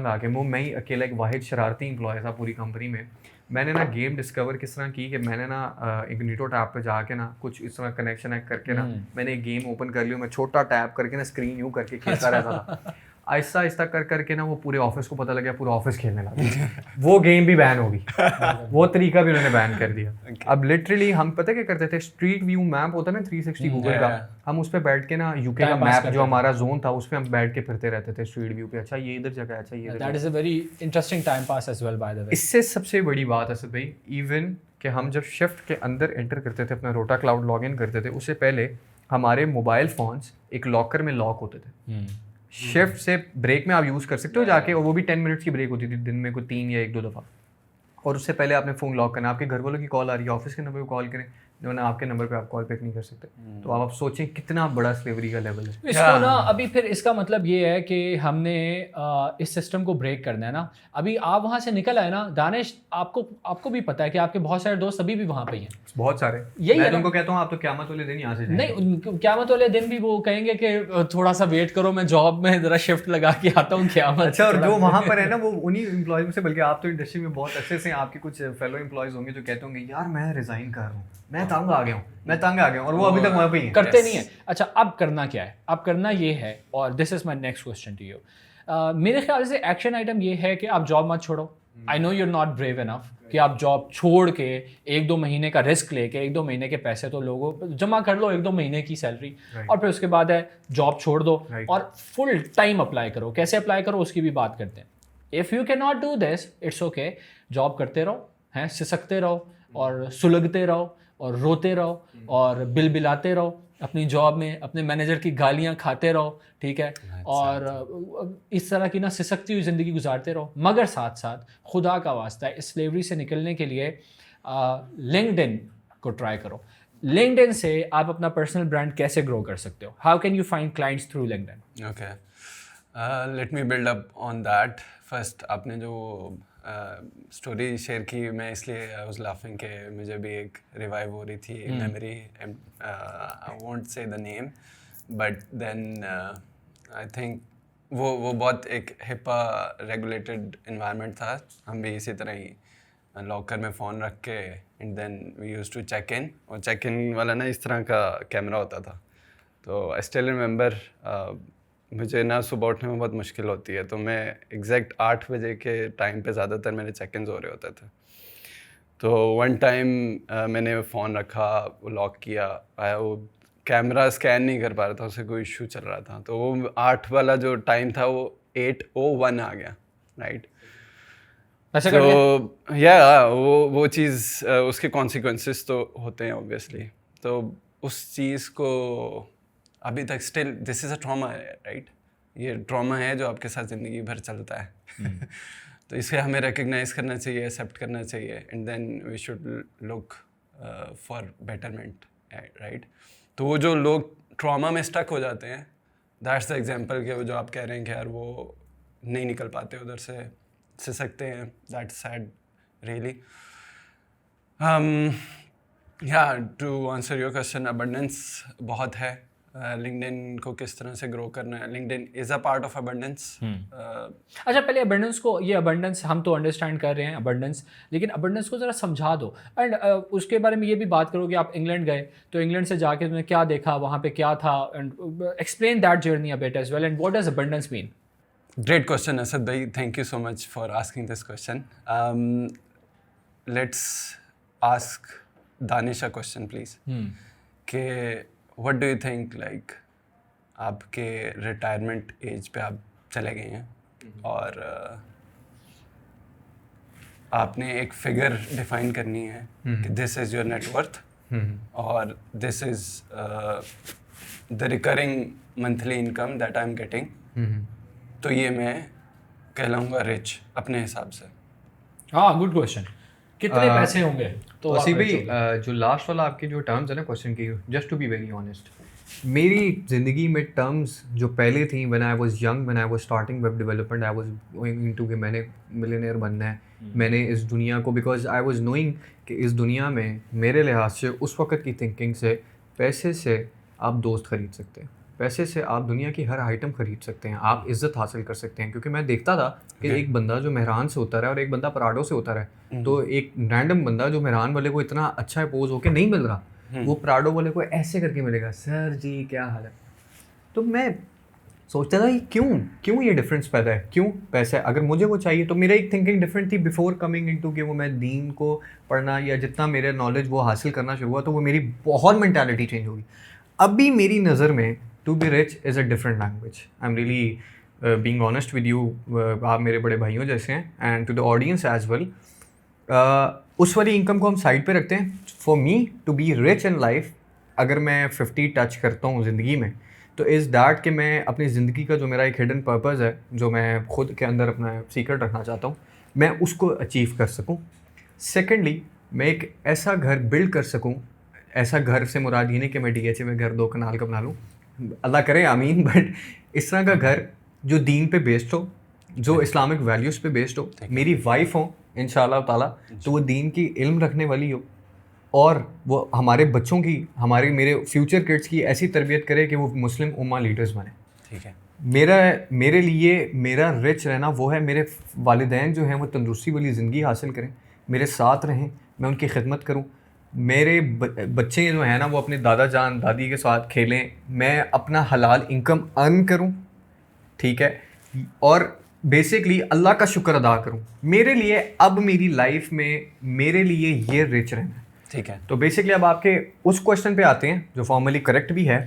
आके वो मैं ही अकेला एक वाहिद शरारती एम्प्लॉय था पूरी कंपनी में। मैंने ना गेम डिस्कवर किस तरह की कि मैंने ना एक नीटो टैब पे जाके ना कुछ इस तरह कनेक्शन है करके ना मैंने एक गेम ओपन कर लिया। मैं छोटा टैब करके ना स्क्रीन यूँ करके खेलता रहता था। आहिस्ता आहिस्ता कर करके ना वो पूरे ऑफिस को पता लगा, पूरा ऑफिस खेलने लगा। वो गेम भी बैन होगी, वो तरीका भी उन्होंने बैन कर दिया। अब लिटरली हम पता क्या करते थे, स्ट्रीट व्यू मैप होता है ना 360 गूगल का, हम उस पर बैठ के ना यूके का मैप जो हमारा जोन था उस पर हम बैठ के फिरते रहते थे स्ट्रीट व्यू पे। अच्छा ये इधर जगह है, अच्छा ये that is a very interesting time pass as well by the way. इससे सबसे बड़ी बात है सर भाई, इवन कि हम जब शिफ्ट के अंदर एंटर करते थे, अपना रोटा क्लाउड लॉग इन करते थे, उससे पहले हमारे मोबाइल फोन्स एक लॉकर में लॉक होते थे। शिफ्ट से ब्रेक में आप यूज़ कर सकते हो जाके, और वो भी 10 मिनट्स की ब्रेक होती थी दिन में, कोई 3 या 1-2 दफ़ा। और उससे पहले आपने फ़ोन लॉक करना, आपके घर वालों की कॉल आ रही है, ऑफिस के नंबर पे कॉल करें, जो ना आपके नंबर पे आप कॉल पिक नहीं कर सकते। तो आप सोचें कितना बड़ा स्लेवरी का लेवल है इसको ना। अभी फिर इसका मतलब ये है कि हमने इस सिस्टम को ब्रेक करना है ना। अभी आप वहाँ से निकल आए ना दानिश, आपको भी पता है कि आपके बहुत सारे दोस्त अभी भी वहाँ पे हैं, बहुत सारे। यही मैं तुमको कहता हूँ, आप तो क़यामत वाले दिन यहाँ से जाएंगे। नहीं, क़यामत वाले दिन भी वो कहेंगे कि थोड़ा सा वेट करो, मैं जॉब में ज़रा शिफ्ट लगा के आता हूँ क़यामत। अच्छा, और जो वहाँ पर है ना वो उन्हीं एम्प्लॉयज़ में से, बल्कि आप तो इंडस्ट्री में बहुत अच्छे से, आपके कुछ फेलो एम्प्लॉयज़ होंगे जो कहते होंगे यार मैं रिज़ाइन कर रहा हूँ, मैं तंग आ गया हूँ, और वो अभी तक वहाँ पे ही हैं, करते नहीं है। अच्छा, अब करना क्या है? अब करना ये है, और this is my next question to you. मेरे ख्याल से एक्शन आइटम ये है कि आप जॉब मत छोड़ो। I know you are not brave enough कि आप जॉब छोड़ के 1-2 महीने का रिस्क लेके 1-2 महीने के पैसे तो लोगों जमा कर लो, 1-2 महीने की सैलरी, और फिर उसके बाद है जॉब छोड़ दो और फुल टाइम अप्लाई करो। कैसे अप्लाई करो उसकी भी बात करते हैं। If you can not do this, it's okay, job करते रहो, हैं सिसकते रहो और सुलगते रहो और रोते रहो और बिल बिलाते रहो, अपनी जॉब में अपने मैनेजर की गालियाँ खाते रहो, ठीक है, और इस तरह की ना सिसकती हुई ज़िंदगी गुजारते रहो, मगर साथ साथ खुदा का वास्ता है इस स्लेवरी से निकलने के लिए लिंक्डइन को ट्राई करो। लिंक्डइन से आप अपना पर्सनल ब्रांड कैसे ग्रो कर सकते हो? How can you find clients through LinkedIn? Okay, let me build up on that. First आपने जो स्टोरी शेयर की, मैं इसलिए आई वाज लाफिंग कि मुझे भी एक रिवाइव हो रही थी memory. I won't say the name, but then I think वो बहुत एक हिपा रेगुलेटेड इन्वायरमेंट था। हम भी इसी तरह ही लॉकर में फ़ोन रख के and then we used to check in, और चेक इन वाला ना इस तरह का कैमरा होता था। तो आई स्टिल रिमेंबर, मुझे ना सुबह उठने में बहुत मुश्किल होती है, तो मैं एग्जैक्ट 8 बजे के टाइम पे ज़्यादातर मेरे चेक इन हो रहे होते थे। तो वन टाइम मैंने फ़ोन रखा, वो लॉक किया, आया, वो कैमरा स्कैन नहीं कर पा रहा था, उसे कोई इशू चल रहा था, तो वो 8 वाला जो टाइम था वो 8:01 आ गया, राइट। तो या वो चीज़, उसके कॉन्सिक्वेंसेस तो होते हैं ऑब्वियसली। तो उस चीज़ को अभी तक still this is a trauma, right. ये ट्रॉमा है जो आपके साथ ज़िंदगी भर चलता है। तो इसे हमें रिकग्नाइज करना चाहिए, एक्सेप्ट करना चाहिए, and then we should look for betterment, right. तो वो जो लोग ट्रॉमा में स्टक हो जाते हैं, दैट्स द एग्जांपल कि वो जो आप कह रहे हैं कि यार वो नहीं निकल पाते उधर से सकते हैं, दैट्स सैड रियली। या to answer your question, abundance बहुत है। लिंक्डइन को किस तरह से ग्रो करना है, LinkedIn is a part of abundance. अच्छा, पहले अबंडेंस को, ये अबंडेंस हम तो अंडरस्टैंड कर रहे हैं अबंडेंस, लेकिन अबंडेंस को ज़रा समझा दो। एंड उसके बारे में ये भी बात करो कि आप इंग्लैंड गए, तो इंग्लैंड से जाके तुमने क्या देखा, वहाँ पे क्या था, and explain that journey a bit as well, and what does abundance mean? Great question, Asad bhai. Thank you so much for asking this question. Let's ask Danish a question, please. कि what do you think, like, आपके retirement age पे आप चले गए हैं और आपने एक फिगर डिफाइन करनी है कि दिस इज़ योर नेटवर्थ और this is the recurring monthly income that I am getting, तो ये मैं कहलाऊंगा रिच अपने हिसाब से। हाँ, गुड क्वेश्चन। कितने पैसे होंगे तो वसीम भाई, जो लास्ट वाला आपके जो टर्म्स है ना क्वेश्चन की, just to be very honest, मेरी ज़िंदगी में टर्म्स जो पहले थी, when I was young, when I was starting web development, I was going into कि मैंने मिलियनेयर बनना है, मैंने इस दुनिया को, बिकॉज आई वाज नोइंग कि इस दुनिया में मेरे लिहाज से उस वक्त की थिंकिंग से पैसे से आप दोस्त ख़रीद सकते हैं, पैसे से आप दुनिया की हर आइटम ख़रीद सकते हैं, आप इज़्ज़त हासिल कर सकते हैं। क्योंकि मैं देखता था कि एक बंदा जो मेहरान से उतर है और एक बंदा पराडो से उतर है, तो एक रैंडम बंदा जो मेहरान वाले को इतना अच्छा पोज होके नहीं मिल रहा, वो पराडो वाले को ऐसे करके मिलेगा, सर जी क्या हाल है। तो मैं सोचता था क्यों ये डिफरेंस पैदा है, क्यों पैसा, अगर मुझे वो चाहिए तो मेरा एक थिंकिंग डिफरेंट थी बिफोर कमिंग इनटू कि वो मैं दीन को पढ़ना या जितना मेरे नॉलेज वो हासिल करना शुरू हुआ, तो वो मेरी बहुत मेंटालिटी चेंज होगी। अभी मेरी नज़र में to be rich is a different language. I am really being honest with you, आप मेरे बड़े भाइयों जैसे हैं, and to the audience as well. उस वाली इनकम को हम साइड पे रखते हैं। For me to be rich in life, अगर मैं 50 टच करता हूँ ज़िंदगी में, तो इज़ दैट कि मैं अपनी ज़िंदगी का जो मेरा एक हिडन पर्पज़ है, जो मैं खुद के अंदर अपना सीक्रेट रखना चाहता हूँ, मैं उसको अचीव कर सकूँ। सेकेंडली, मैं एक ऐसा घर बिल्ड कर सकूँ, ऐसा घर से मुराद ये नहीं कि मैं DHA में घर 2 कनाल का बना लूँ, अल्लाह करे आमीन, बट इस तरह का घर जो दीन पे बेस्ड हो, जो इस्लामिक वैल्यूज़ पे बेस्ड हो, मेरी वाइफ हो इंशाअल्लाह ताला, तो वो दीन की इल्म रखने वाली हो, और वो हमारे बच्चों की, मेरे फ्यूचर किड्स की ऐसी तरबियत करे कि वो मुस्लिम उम्मा लीडर्स बने। ठीक है। मेरे लिए मेरा रिच रहना वो है, मेरे वालिदैन जो हैं वो तंदुरुस्ती वाली ज़िंदगी हासिल करें, मेरे साथ रहें, मैं उनकी खिदमत करूँ, मेरे बच्चे जो हैं ना वो अपने दादा जान दादी के साथ खेलें, मैं अपना हलाल इनकम अर्न करूँ, ठीक है, और बेसिकली अल्लाह का शुक्र अदा करूँ। मेरे लिए अब मेरी लाइफ में मेरे लिए ये रिच रहना है। ठीक है। तो बेसिकली अब आपके उस क्वेश्चन पे आते हैं जो फॉर्मली करेक्ट भी है।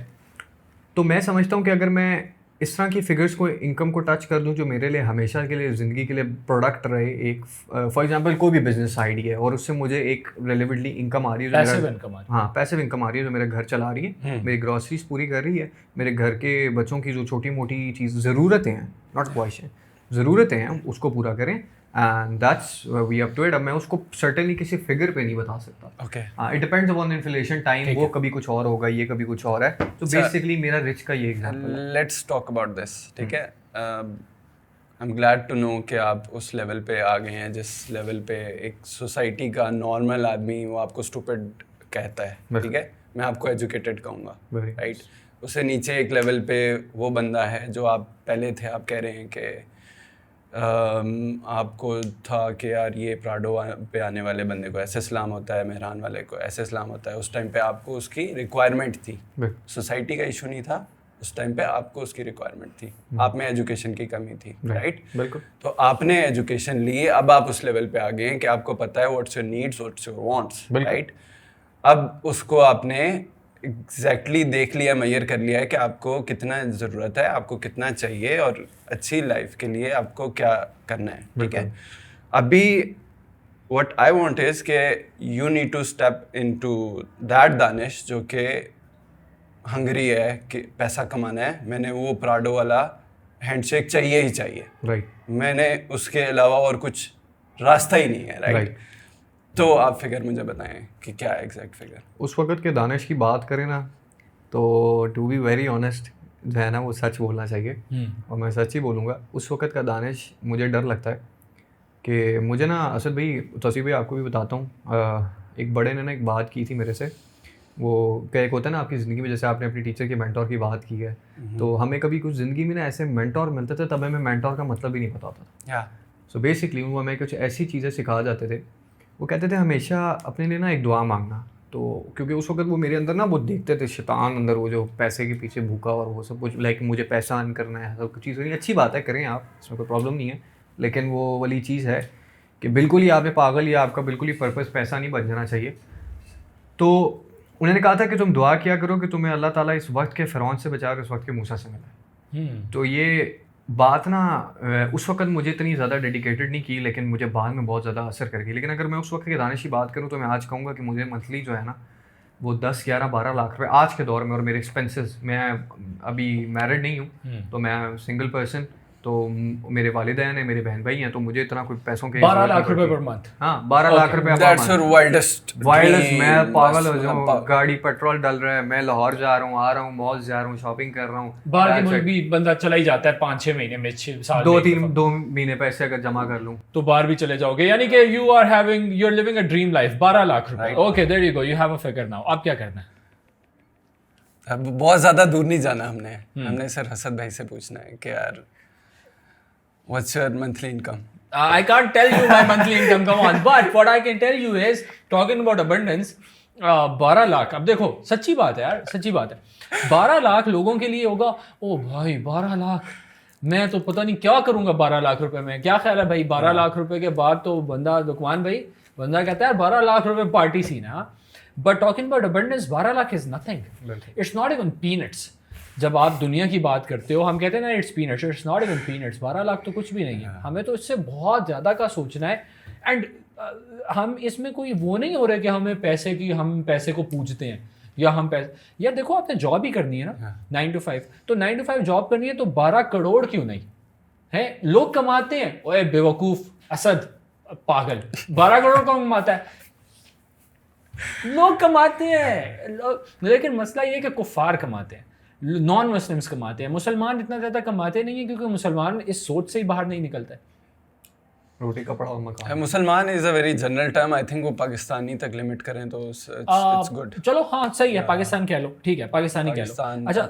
तो मैं समझता हूँ कि अगर मैं इस तरह की फिगर्स को, इनकम को टच कर दूं जो मेरे लिए हमेशा के लिए ज़िंदगी के लिए प्रोडक्ट रहे। एक फॉर एग्जांपल कोई भी बिजनेस साइड है और उससे मुझे एक रेलेवेंटली इनकम आ रही है जो पैसिव मेरा, इनकम आ रही हाँ पैसिव इनकम आ रही है जो मेरा घर चला रही है, मेरी ग्रॉसरीज पूरी कर रही है, मेरे घर के बच्चों की जो छोटी मोटी चीज़ ज़रूरतें हैं, नॉट क्वेश्चन, ज़रूरतें हैं उसको पूरा करें, and that's we up to it. अब मैं उसको सर्टेनली किसी फिगर पे नहीं बता सकता। Okay it depends upon inflation time, वो कभी कुछ और होगा, ये कभी कुछ और है। तो बेसिकली मेरा रिच का ये एग्जांपल है। लेट्स टॉक अबाउट दिस, ठीक है। I am glad to know कि आप उस लेवल पे आ गए हैं जिस लेवल पे एक सोसाइटी का नॉर्मल आदमी वो आपको स्टूपिड कहता है, ठीक है, मैं आपको एजुकेटेड कहूँगा, Very राइट। उससे नीचे एक लेवल पे वो बंदा है जो आप पहले थे, आप कह रहे हैं कि आपको था कि यार ये प्राडो पे आने वाले बंदे को ऐसे सलाम होता है, मेहरान वाले को ऐसे सलाम होता है। उस टाइम पे आपको उसकी रिक्वायरमेंट थी, सोसाइटी का इशू नहीं था, उस टाइम पे आपको उसकी रिक्वायरमेंट थी, आप में एजुकेशन की कमी थी, राइट। बिल्कुल। तो आपने एजुकेशन ली, अब आप उस लेवल पे आ गए हैं कि आपको पता है what's your needs, what's your wants, right. अब उसको आपने एग्जैक्टली देख लिया, मैयर कर लिया है कि आपको कितना ज़रूरत है, आपको कितना चाहिए और अच्छी लाइफ के लिए आपको क्या करना है, ठीक है। अभी व्हाट आई वांट इज़ कि you need to step into that Danish जो कि हंगरी है कि पैसा कमाना है, मैंने वो प्राडो वाला हैंडशेक चाहिए ही चाहिए, राइट। मैंने उसके अलावा और कुछ रास्ता ही नहीं है, राइट। राइट। तो आप फिगर मुझे बताएं कि क्या है एग्जैक्ट फिगर। उस वक्त के दानिश की बात करें ना, तो टू बी वेरी ऑनेस्ट जो है ना वो सच बोलना चाहिए, और मैं सच ही बोलूँगा। उस वक्त का दानिश मुझे डर लगता है कि मुझे ना, असद भाई, तौसीफ भाई आपको भी बताता हूँ, एक बड़े ने ना एक बात की थी मेरे से। वो क्या एक होता है ना आपकी ज़िंदगी में, जैसे आपने अपनी टीचर के मेंटोर की बात की है, तो हमें कभी कुछ ज़िंदगी में ना ऐसे मेंटोर मिलते थे, तब हमें मेंटोर का मतलब ही नहीं पता होता था। सो बेसिकली वो हमें कुछ ऐसी चीज़ें सिखा जाते थे। वो कहते थे हमेशा अपने लिए ना एक दुआ मांगना। तो क्योंकि उस वक्त वो मेरे अंदर ना वो देखते थे शैतान अंदर, वो जो पैसे के पीछे भूखा और वो सब कुछ, लाइक मुझे पैसा अर्न करना है, सब कुछ चीज़ अच्छी बात है, करें आप, इसमें कोई प्रॉब्लम नहीं है। लेकिन वो वाली चीज़ है कि बिल्कुल ही आप पागल या आपका बिल्कुल ही पर्पस पैसा नहीं बन जाना चाहिए। तो उन्होंने कहा था कि तुम दुआ किया करो कि तुम्हें अल्लाह ताला इस वक्त के फ़िरौन से बचा के उस वक्त के मूसा से मिला। तो ये बात ना उस वक्त मुझे इतनी ज़्यादा डेडिकेटेड नहीं की, लेकिन मुझे बाद में बहुत ज़्यादा असर कर गई। लेकिन अगर मैं उस वक्त के दानिश की बात करूँ तो मैं आज कहूँगा कि मुझे मंथली जो है ना वो 10, 11, 12 लाख रुपए आज के दौर में, और मेरे एक्सपेंसेस, मैं अभी मैरिड नहीं हूँ तो मैं सिंगल पर्सन, तो मेरे वालिदैन हैं, मेरे बहन भाई हैं, तो मुझे इतना कोई पैसों के 12 लाख रुपए पर मंथ। हाँ 12 लाख रुपए। दैट्स योर वाइल्डेस्ट मैं पागल हो जाऊँ, गाड़ी पेट्रोल डल रहा है, मैं लाहौर जा रहा हूँ, आ रहा हूँ, मॉल जा रहा हूँ, शॉपिंग कर रहा हूँ। बाहर के मुल्क भी बंदा चला ही जाता है 5-6 महीने में, 2 महीने पैसे अगर जमा कर लूँ तो बाहर भी चले जाओगे। यानी कि you are living a dream life. 12 lakh रुपए, okay there you go, you have a figure now. अब क्या करना है? अब बहुत ज़्यादा दूर नहीं जाना हमने सर हसद भाई से पूछना है कि यार what's your monthly income? I can't tell you my monthly income, come on. But what I can tell you is, talking about abundance, 12 lakh. अब देखो, सच्ची बात है यार, सच्ची बात है। 12 लाख लोगों के लिए होगा, ओ भाई 12 लाख, मैं तो पता नहीं क्या करूंगा 12 लाख रुपए में। क्या ख्याल है भाई? 12 लाख रुपए के बाद तो बंदा, दुकान भाई, बंदा कहता है 12 लाख रुपए पार्टी सीन है। But talking about abundance, 12 lakh is nothing, it's not even peanuts. जब आप दुनिया की बात करते हो, हम कहते हैं ना it's peanuts, it's not even peanuts. 12 lakh तो कुछ भी नहीं है। हमें तो इससे बहुत ज़्यादा का सोचना है। एंड हम इसमें कोई वो नहीं हो रहा कि हमें पैसे की, हम पैसे को पूजते हैं या हम पैसे, यार देखो आपने जॉब ही करनी है ना 9 to 5, तो 9 to 5 जॉब करनी है तो 12 करोड़ क्यों नहीं है? लोग कमाते हैं, ओए बेवकूफ़ असद पागल, 12 करोड़ कौन कमाता है? लोग कमाते हैं, लेकिन मसला ये है कि कुफार कमाते हैं, नॉन मुस्लिम्स कमाते हैं। मुसलमान इतना ज़्यादा कमाते नहीं है क्योंकि मुसलमान इस सोच से ही बाहर नहीं निकलता है। रोटी कपड़ा और मकान। मुसलमान is a very general term, I think वो पाकिस्तानी तक लिमिट करें तो इट्स गुड। चलो हाँ सही है, पाकिस्तान कह लो, ठीक है पाकिस्तानी कह लो। अच्छा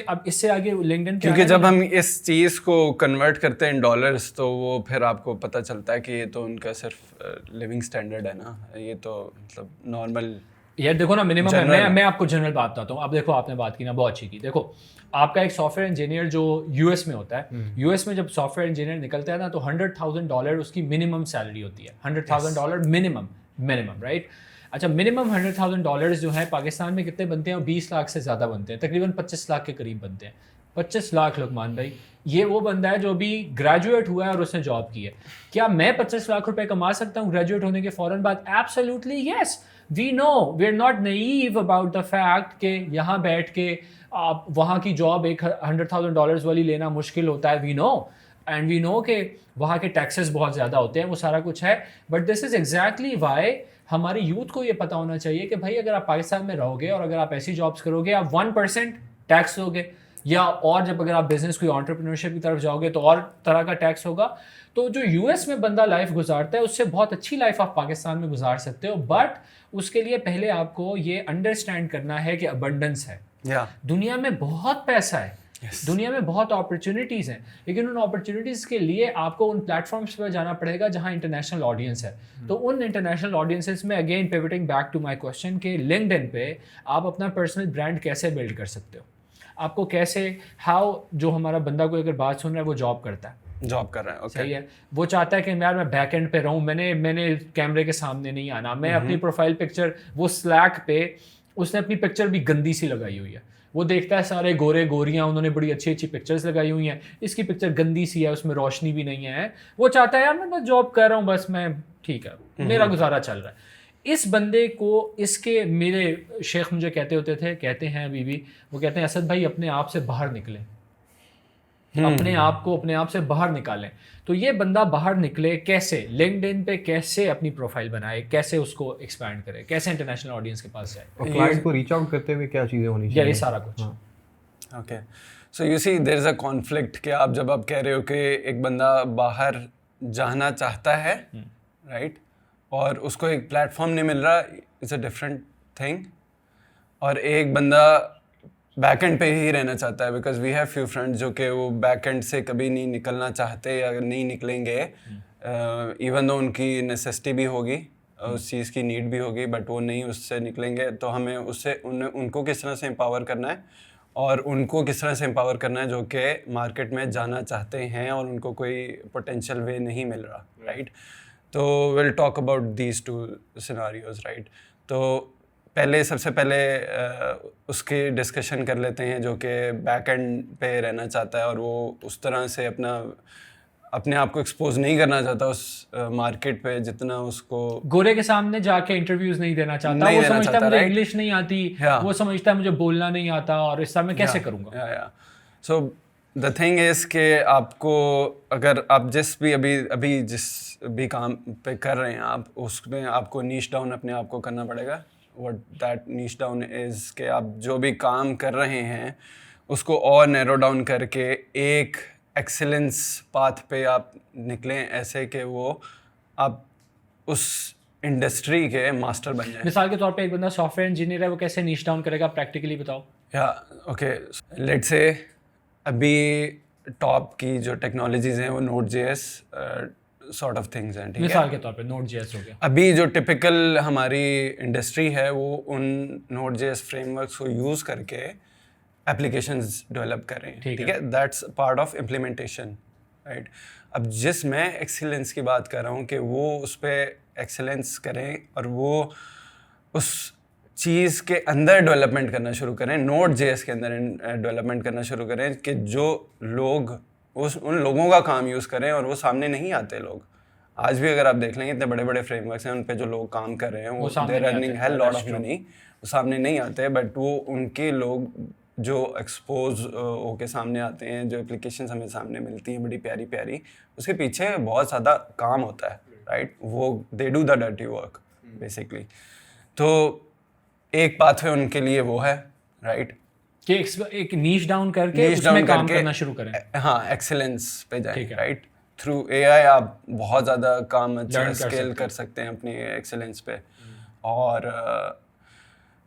अब इससे आगे लिंक्डइन, क्योंकि जब हम इस चीज़ को कन्वर्ट करते हैं डॉलर्स तो वो फिर आपको पता चलता है कि ये तो उनका सिर्फ लिविंग स्टैंडर्ड है ना, ये तो मतलब नॉर्मल। यार देखो ना, मिनिमम है। मैं आपको जनरल बात बताता हूँ। अब देखो आपने बात की ना, बहुत अच्छी की। देखो आपका एक सॉफ्टवेयर इंजीनियर जो यूएस में होता है, यूएस में जब सॉफ्टवेयर इंजीनियर निकलता है ना तो $100,000 उसकी मिनिमम सैलरी होती है। $100,000 मिनिमम, राइट। अच्छा मिनिमम $100,000 जो है पाकिस्तान में कितने बनते हैं? 20 लाख से ज़्यादा बनते हैं, तकरीबन 25 लाख के करीब बनते हैं। 25 लाख लुकमान भाई, ये वो बंदा है जो भी ग्रेजुएट हुआ है और उसने जॉब की है। क्या मैं 25 लाख रुपए कमा सकता हूँ ग्रेजुएट होने के फौरन बाद? Absolutely yes. We know, we are not naive about the fact कि यहाँ बैठ के आप वहाँ की जॉब $100,000 वाली लेना मुश्किल होता है। We know, and we know कि वहाँ के टैक्सेस बहुत ज़्यादा होते हैं, वो सारा कुछ है। But this is exactly Y हमारे यूथ को ये पता होना चाहिए कि भाई अगर आप पाकिस्तान में रहोगे और अगर आप ऐसी जॉब्स करोगे, आप 1% टैक्स दोगे, या और जब अगर आप बिजनेस कोई एंटरप्रेन्योरशिप की तरफ जाओगे तो और तरह का टैक्स होगा। तो जो यूएस में बंदा लाइफ गुजारता है उससे बहुत अच्छी लाइफ आप पाकिस्तान में गुजार सकते हो, बट उसके लिए पहले आपको ये अंडरस्टैंड करना है कि अबंडेंस है। दुनिया में बहुत पैसा है, दुनिया में बहुत अपॉर्चुनिटीज़ हैं, लेकिन उन अपॉर्चुनिटीज़ के लिए आपको उन प्लेटफॉर्म्स पर जाना पड़ेगा जहां इंटरनेशनल ऑडियंस है। तो उन इंटरनेशनल ऑडियंसेस में again pivoting back to my question कि लिंक्डइन पे आप अपना पर्सनल ब्रांड कैसे बिल्ड कर सकते हो, आपको कैसे, हाउ, जो हमारा बंदा कोई अगर बात सुन रहा है वो जॉब करता है, जॉब कर रहा है, सही है, वो चाहता है कि यार मैं बैक एंड पे रहूँ, मैंने कैमरे के सामने नहीं आना, मैं अपनी प्रोफाइल पिक्चर, वो स्लैक पे उसने अपनी पिक्चर भी गंदी सी लगाई हुई है, वो देखता है सारे गोरे गोरियाँ उन्होंने बड़ी अच्छी अच्छी पिक्चर्स लगाई हुई हैं, इसकी पिक्चर गंदी सी है, उसमें रोशनी भी नहीं है, वो चाहता है यार मैं बस जॉब कर रहा हूँ, बस मैं ठीक है मेरा गुजारा चल रहा है। इस बंदे को इसके, मेरे शेख मुझे कहते हैं अभी भी, वो कहते हैं असद भाई अपने आप से बाहर निकलें, अपने आप से बाहर निकालें। तो ये बंदा बाहर निकले कैसे, लिंक्डइन पे कैसे अपनी प्रोफाइल बनाए, कैसे उसको एक्सपैंड करे, कैसे इंटरनेशनल ऑडियंस के पास जाए, और क्लाइंट को रीच आउट करते हुए क्या चीज़ें होनी चाहिए, ये सारा कुछ। Okay, so you see there is a conflict कि आप जब आप कह रहे हो कि एक बंदा बाहर जाना चाहता है, राइट, और उसको एक प्लेटफॉर्म नहीं मिल रहा, इट्स अ डिफरेंट थिंग, और एक बंदा बैक एंड पे ही रहना चाहता है, because we have few friends जो कि वो बैक एंड से कभी नहीं निकलना चाहते या नहीं निकलेंगे, इवन दो उनकी नेसेसिटी भी होगी, उस चीज़ की नीड भी होगी, बट वो नहीं उससे निकलेंगे। तो हमें उससे उनको किस तरह से एम्पावर करना है और उनको किस तरह से एम्पावर करना है जो कि मार्केट में जाना चाहते हैं और उनको कोई पोटेंशियल वे नहीं मिल रहा, राइट। तो will talk about these two scenarios, right. तो सबसे पहले उसकी डिस्कशन कर लेते हैं जो कि बैक एंड पे रहना चाहता है और वो उस तरह से अपने आप को एक्सपोज नहीं करना चाहता उस मार्केट पे जितना उसको, गोरे के सामने जाके इंटरव्यूज नहीं देना चाहता, वो समझता है मुझे इंग्लिश नहीं आती, वो समझता है मुझे बोलना नहीं आता और इस तरह मैं कैसे करूँगा। सो द थिंग इज़ कि आपको, अगर आप जिस भी काम पे कर रहे हैं आप, उसमें आपको नीश डाउन अपने आप को करना पड़ेगा। What that niche down is कि आप जो भी काम कर रहे हैं उसको और नैरो डाउन करके एक एक्सीलेंस पाथ पे आप निकलें, ऐसे कि वो आप उस इंडस्ट्री के मास्टर बन जाएं। मिसाल के तौर पे एक बंदा सॉफ्टवेयर इंजीनियर है, वो कैसे नीश डाउन करेगा, प्रैक्टिकली बताओ। ओके, लेट्स से अभी टॉप की जो टेक्नोलॉजीज़ हैं वो Node.js सॉर्ट ऑफ थिंग्स हैं, ठीक है। मिसाल के तौर पे Node.js हो गया। अभी जो टिपिकल हमारी इंडस्ट्री है वो उन Node.js फ्रेमवर्क्स को यूज़ करके एप्लीकेशंस डेवलप कर रहे हैं, ठीक है। That's part of implementation, right. अब जिस मैं एक्सीलेंस की बात कर रहा हूँ कि वो उस पर एक्सीलेंस करें और वो उस चीज़ के अंदर डेवलपमेंट करना शुरू करें, Node.js के अंदर डेवलपमेंट करना शुरू करें कि जो लोग उन लोगों का काम यूज़ करें और वो सामने नहीं आते लोग। आज भी अगर आप देख लेंगे इतने बड़े बड़े फ्रेमवर्क्स हैं उन पे जो लोग काम कर रहे हैं वो दे रनिंग है लॉट ऑफ मनी, वो सामने नहीं आते, बट वो उनके लोग जो एक्सपोज होके सामने आते हैं, जो एप्लीकेशंस हमें सामने मिलती हैं बड़ी प्यारी प्यारी, उसके पीछे बहुत ज़्यादा काम होता है, राइट। वो they do the dirty work basically. तो एक पाथवे उनके लिए वो है, राइट, कि एक नीश डाउन करके उसमें काम करना शुरू करें। हाँ, एक्सीलेंस पे जाएं, राइट। थ्रू AI आप बहुत ज़्यादा काम अच्छा स्केल कर सकते हैं अपनी एक्सीलेंस पे। और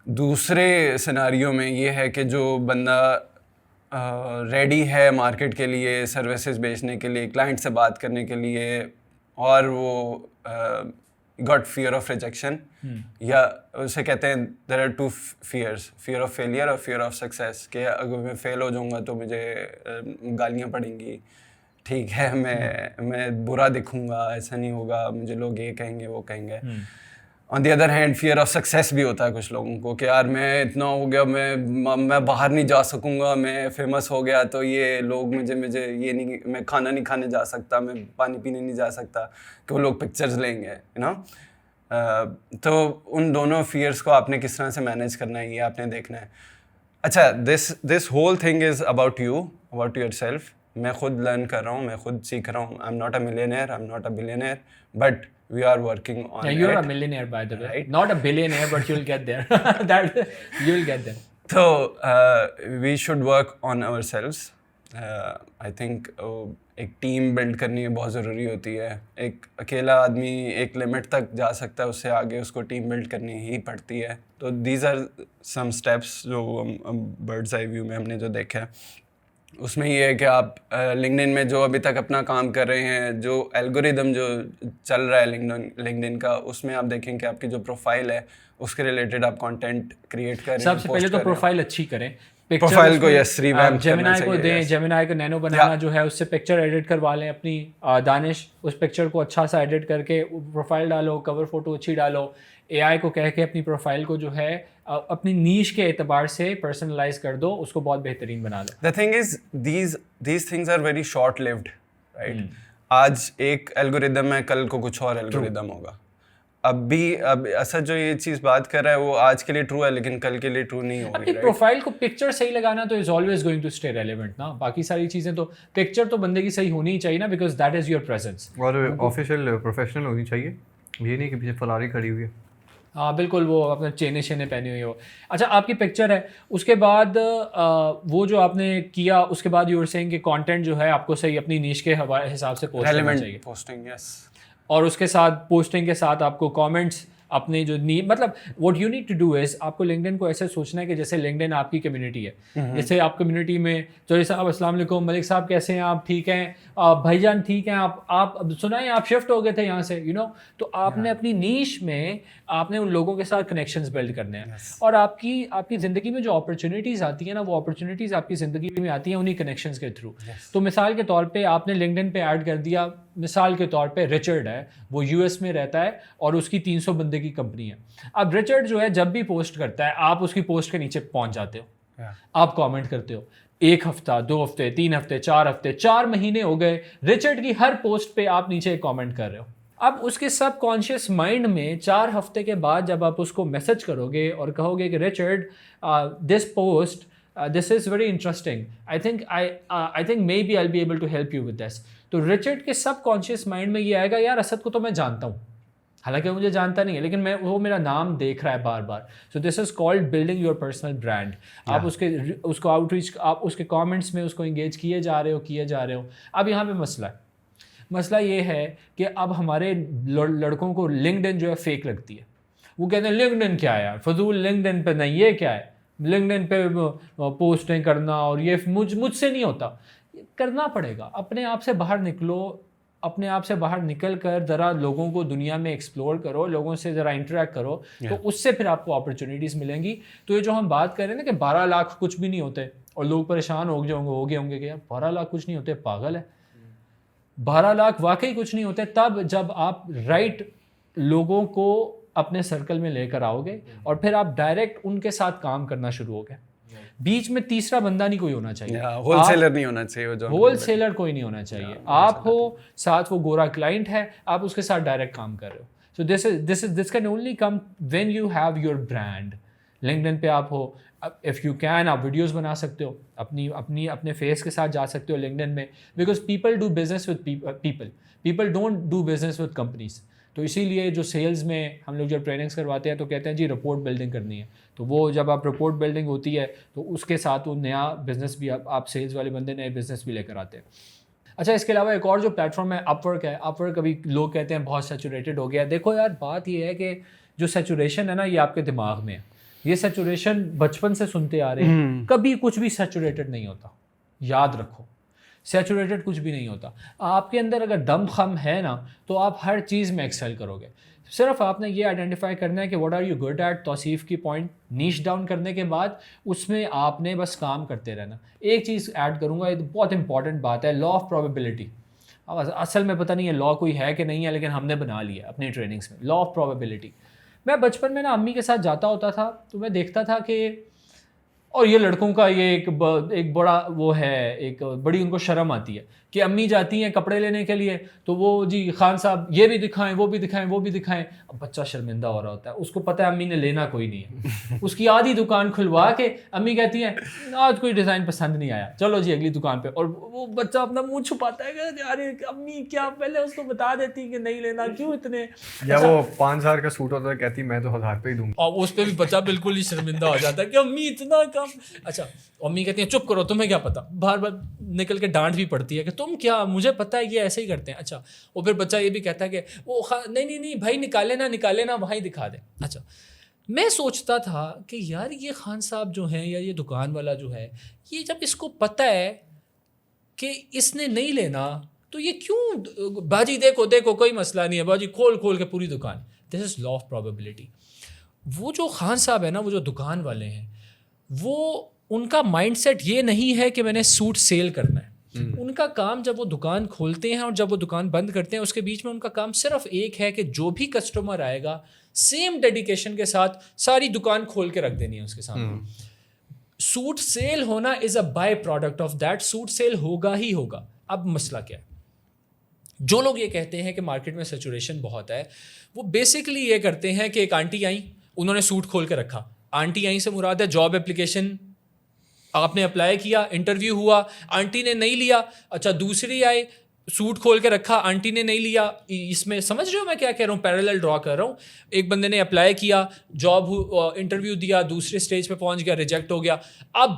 दूसरे सिनारियो में ये है कि जो बंदा रेडी है मार्केट के लिए, सर्विसेज बेचने के लिए, क्लाइंट से बात करने के लिए, और वो गॉट फियर ऑफ रिजेक्शन, या उसे कहते हैं there are two fears, fear of failure और फियर ऑफ सक्सेस, कि अगर मैं फेल हो जाऊंगा तो मुझे गालियाँ पड़ेंगी, ठीक है, मैं बुरा दिखूंगा, ऐसा नहीं होगा, मुझे लोग ये कहेंगे वो कहेंगे। On the other hand fear of success भी होता है कुछ लोगों को कि यार मैं इतना हो गया, मैं बाहर नहीं जा सकूंगा, मैं फेमस हो गया तो ये लोग मुझे ये नहीं, मैं खाना नहीं खाने जा सकता, मैं पानी पीने नहीं जा सकता कि वो लोग पिक्चर्स लेंगे, यू नो। तो उन दोनों फियर्स को आपने किस तरह से मैनेज करना है, ये आपने देखना है। अच्छा, this whole thing is about you, about yourself. मैं खुद लर्न कर रहा हूँ, मैं खुद सीख रहा हूँ। I am not a millionaire, I am not a billionaire, but we are working on Yeah, you're it. a millionaire, by the way. Right. Not a billionaire, but you'll get there. That you'll get there. So we should work on ourselves. I think एक team build करनी बहुत ज़रूरी होती है। एक अकेला आदमी एक लिमिट तक जा सकता है, उससे आगे उसको टीम बिल्ड करनी ही पड़ती है। तो these are some steps जो बर्ड्स आई व्यू में हमने जो देखा है। उसमें ये है कि आप लिंक्डइन में जो अभी तक अपना काम कर रहे हैं, जो एल्गोरिदम जो चल रहा है लिंक्डइन का, उसमें आप देखें कि आपकी जो प्रोफाइल है उसके रिलेटेड आप कंटेंट क्रिएट करें। सबसे पहले तो प्रोफाइल अच्छी करें, प्रोफाइल को यस रिवैम्प जेमिनाई को दें, जेमिनाई को नैनो बनाना जो है उससे पिक्चर एडिट करवा लें अपनी, दानिश उस पिक्चर को अच्छा सा एडिट करके प्रोफाइल डालो, कवर फोटो अच्छी डालो। एआई को कह के अपनी प्रोफाइल को जो है अपनी नीश के एतबार से पर्सनलाइज कर दो, उसको बहुत बेहतरीन बना लो। The thing is these things are very short lived, right. आज एक एल्गोरिदम है, कल को कुछ और एल्गोरिदम होगा। अब असद जो ये चीज़ बात कर रहा है वो आज के लिए ट्रू है, लेकिन कल के लिए ट्रू नहीं होगी। अपनी प्रोफाइल को पिक्चर सही लगाना तो is always going to stay relevant ना। बाकी सारी चीज़ें तो पिक्चर तो बंदे की सही होनी ही चाहिए ना, because that is your presence. और ऑफिशियल प्रोफेशनल होनी चाहिए, ये नहीं कि पीछे फरारी खड़ी हुई है। हाँ बिल्कुल, वो अपने चेने शेने पहनी हुई हो। अच्छा, आपकी पिक्चर है, उसके बाद वो जो आपने किया, उसके बाद यूर सेइंग कि कंटेंट जो है आपको सही अपनी नीश के हिसाब से पोस्ट करना चाहिए। Posting, yes. और उसके साथ पोस्टिंग के साथ आपको कमेंट्स अपने जो मतलब what you need to do is, आपको लिंक्डइन को ऐसे सोचना है कि जैसे लिंक्डइन आपकी कम्युनिटी है। जैसे आप कम्युनिटी में चौधरी साहब अस्सलाम वालेकुम, मलिक साहब कैसे हैं आप, ठीक हैं, भाईजान ठीक हैं, आप सुनाएं आप शिफ्ट हो गए थे यहाँ से, यू नो। तो आपने अपनी नीश में आपने उन लोगों के साथ कनेक्शंस बिल्ड करने हैं। और आपकी ज़िंदगी में जो अपॉर्चुनिटीज़ आती हैं ना, वो अपॉर्चुनिटीज़ आपकी ज़िंदगी में आती हैं उन्हीं कनेक्शंस के थ्रू। तो मिसाल के तौर पे आपने लिंक्डइन पे ऐड कर दिया, मिसाल के तौर पे रिचर्ड है, वो यूएस में रहता है और उसकी 300 बंदे की कंपनी है। अब रिचर्ड जो है जब भी पोस्ट करता है, आप उसकी पोस्ट के नीचे पहुंच जाते हो, आप कमेंट करते हो। 1 हफ्ता, 2 हफ्ते, 3 हफ्ते, 4 हफ्ते, 4 महीने हो गए, रिचर्ड की हर पोस्ट पे आप नीचे एक कमेंट कर रहे हो। अब उसके सबकॉन्शियस माइंड में 4 हफ्ते के बाद जब आप उसको मैसेज करोगे और कहोगे कि Richard this post this is very interesting, I think maybe I be able to help you with this, तो रिचर्ड के सबकॉन्शियस माइंड में ये आएगा, यार असद को तो मैं जानता हूँ, हालांकि वो मुझे जानता नहीं है, लेकिन वो मेरा नाम देख रहा है बार बार। So this is called building your personal brand. आप उसको आउटरीच, आप उसके कमेंट्स में उसको इंगेज किए जा रहे हो। अब यहाँ पे मसला ये है कि अब हमारे लड़कों को लिंक्डइन जो है फेक लगती है। वो कहते हैं लिंक्डइन क्या है यार, फजूल, लिंक्डइन पे नहीं, ये क्या है, लिंक्डइन पे पोस्टें करना और ये मुझसे नहीं होता। करना पड़ेगा, अपने आप से बाहर निकलो, अपने आप से बाहर निकल कर ज़रा लोगों को दुनिया में एक्सप्लोर करो, लोगों से ज़रा इंटरेक्ट करो, तो उससे फिर आपको अपॉर्चुनिटीज़ मिलेंगी। तो ये जो हम बात कर रहे हैं ना कि 12 लाख कुछ भी नहीं होते, और लोग परेशान हो गए होंगे कि यार 12 लाख कुछ नहीं होते, पागल है। 12 लाख वाकई कुछ नहीं होते तब जब आप राइट लोगों को अपने सर्कल में लेकर आओगे और फिर आप डायरेक्ट उनके साथ काम करना शुरू हो गए। बीच में तीसरा बंदा नहीं कोई होना चाहिए, होलसेलर नहीं होना चाहिए, जो होलसेलर कोई नहीं होना चाहिए। आप हो साथ, वो गोरा क्लाइंट है, आप उसके साथ डायरेक्ट काम कर रहे हो। So this can only come when you have your brand. LinkedIn पे आप हो, इफ़ यू कैन, आप वीडियोस बना सकते हो, अपने फेस के साथ जा सकते हो लिंक्डइन में, because people do business with people don't do business with companies. तो इसीलिए जो सेल्स में हम लोग जब ट्रेनिंग्स करवाते हैं तो कहते हैं जी रिपोर्ट बिल्डिंग करनी है, तो वो जब आप रिपोर्ट बिल्डिंग होती है तो उसके साथ वो नया बिज़नेस भी आप सेल्स वाले बंदे नए बिज़नेस भी लेकर आते हैं। अच्छा, इसके अलावा एक और जो प्लेटफॉर्म है अपवर्क है। अपवर्क अभी लोग कहते हैं बहुत सैचुरेटेड हो गया। देखो यार, बात ये है कि जो सैचुरेशन है ना, ये आपके दिमाग में है। ये सैचुरेशन बचपन से सुनते आ रहे हैं, कभी कुछ भी सैचुरेटेड नहीं होता, याद रखो। सैचुरेटेड कुछ भी नहीं होता। आपके अंदर अगर दम खम है ना, तो आप हर चीज़ में एक्सेल करोगे। सिर्फ आपने ये आइडेंटिफाई करना है कि what are you good at, Tauseef की पॉइंट नीश डाउन करने के बाद उसमें आपने बस काम करते रहना। एक चीज़ ऐड करूँगा, ये तो बहुत इंपॉर्टेंट बात है, लॉ ऑफ प्रोबेबिलिटी। अब असल में पता नहीं है लॉ कोई है कि नहीं है, लेकिन हमने बना लिया अपनी ट्रेनिंग्स में, लॉ ऑफ प्रोबेबिलिटी। मैं बचपन में ना अम्मी के साथ जाता होता था तो मैं देखता था कि, और ये लड़कों का ये एक बड़ा वो है, एक बड़ी उनको शर्म आती है कि अम्मी जाती हैं कपड़े लेने के लिए तो वो जी खान साहब ये भी दिखाएं, वो भी दिखाएं, वो भी दिखाएं। अब बच्चा शर्मिंदा हो रहा होता है, उसको पता है अम्मी ने लेना कोई नहीं है। उसकी आधी दुकान खुलवा के अम्मी कहती हैं आज कोई डिज़ाइन पसंद नहीं आया, चलो जी अगली दुकान पे। और वो बच्चा अपना मुंह छुपाता है कि अरे अम्मी क्या पहले उसको बता देती कि नहीं लेना, क्यों इतने। या वो 5,000 का सूट होता है, कहती मैं तो 1,000 पे ही दूंगा, और उस पर भी बच्चा बिल्कुल ही शर्मिंदा हो जाता है कि अम्मी इतना कम। अच्छा, अम्मी कहती हैं चुप करो, तुम्हें क्या पता। बार बार निकल के डांट भी पड़ती है कि तुम क्या, मुझे पता है ये ऐसे ही करते हैं। अच्छा, और फिर बच्चा ये भी कहता है कि वो नहीं भाई निकाले ना वहाँ ही दिखा दे। अच्छा, मैं सोचता था कि यार ये खान साहब जो हैं या ये दुकान वाला जो है, ये जब इसको पता है कि इसने नहीं लेना तो ये क्यों, बाजी देखो कोई मसला नहीं है बाजी, खोल के पूरी दुकान। This is law of probability. वो जो खान साहब है ना, वो जो दुकान वाले हैं, वो उनका माइंडसेट ये नहीं है कि मैंने सूट सेल करना है। उनका काम जब वो दुकान खोलते हैं और जब वो दुकान बंद करते हैं उसके बीच में उनका काम सिर्फ एक है कि जो भी कस्टमर आएगा सेम डेडिकेशन के साथ सारी दुकान खोल के रख देनी है उसके सामने। सूट सेल होना is a byproduct of that, suit sell होगा ही होगा। अब मसला क्या है, जो लोग ये कहते हैं कि मार्केट में सैचुरेशन बहुत है, वो बेसिकली ये करते हैं कि एक आंटी आई, उन्होंने सूट खोल के रखा। आंटी आई से मुराद है जॉब एप्लीकेशन, आपने अप्लाई किया, इंटरव्यू हुआ, आंटी ने नहीं लिया। अच्छा, दूसरी आई, सूट खोल के रखा, आंटी ने नहीं लिया। इसमें समझ रहे हो मैं क्या कह रहा हूँ, पैरेलल ड्रॉ कर रहा हूँ। एक बंदे ने अप्लाई किया, जॉब इंटरव्यू दिया, दूसरे स्टेज पे पहुंच गया, रिजेक्ट हो गया। अब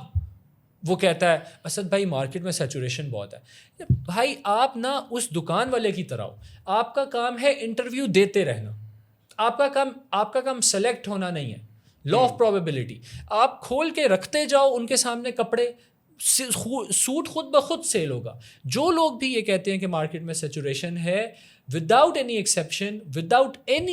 वो कहता है असद भाई मार्केट में सैचुरेशन बहुत है। भाई आप ना उस दुकान वाले की तरह हो, आपका काम है इंटरव्यू देते रहना, आपका काम सेलेक्ट होना नहीं है। लॉ ऑफ प्रोबेबिलिटी, आप खोल के रखते जाओ उनके सामने कपड़े, सूट खुद ब खुद सेल होगा। जो लोग भी ये कहते हैं कि मार्केट में सैचुरेशन है, विदाउट एनी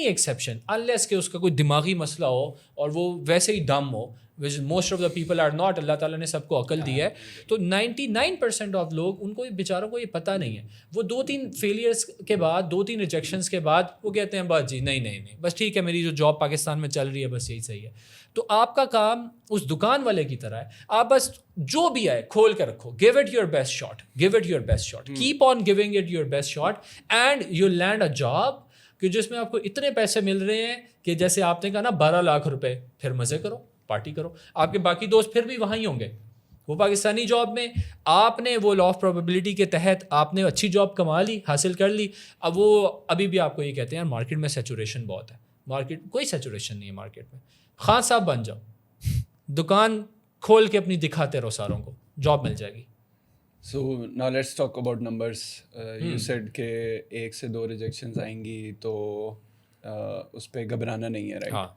एक्सेप्शन अनलेस कि उसका कोई दिमागी मसला हो और वो वैसे ही डम हो, which most of the people are not, Allah ताला ने सबको अकल दी है। तो 99% ऑफ लोग, उनको बेचारों को ये पता नहीं है। वो 2-3 फेलियर्स के बाद, 2-3 रिजेक्शंस के बाद वो कहते हैं बस जी नहीं बस ठीक है, मेरी जो जॉब पाकिस्तान में चल रही है बस यही सही है। तो आपका काम उस दुकान वाले की तरह है, आप बस जो भी आए खोल के रखो, give it your best shot, keep on giving it your best shot and you land a job कि जिसमें आपको इतने पैसे मिल रहे हैं कि जैसे आपने कहा ना 12 लाख रुपए, फिर मज़े करो, पार्टी करो। आपके बाकी दोस्त फिर भी वहाँ ही होंगे, वो पाकिस्तानी जॉब में। आपने वो लॉ ऑफ प्रोबेबिलिटी के तहत आपने अच्छी जॉब कमा ली, हासिल कर ली। अब वो अभी भी आपको ये कहते हैं यार मार्केट में सैचुरेशन बहुत है। मार्केट कोई सैचुरेशन नहीं है मार्केट में। खान साहब बन जाओ, दुकान खोल के अपनी दिखाते रहो सारों को, जॉब मिल जाएगी। So now let's talk about numbers. You said कि 1 से 2 रिजेक्शंस आएंगी तो उस पर घबराना नहीं है, राइट? हाँ,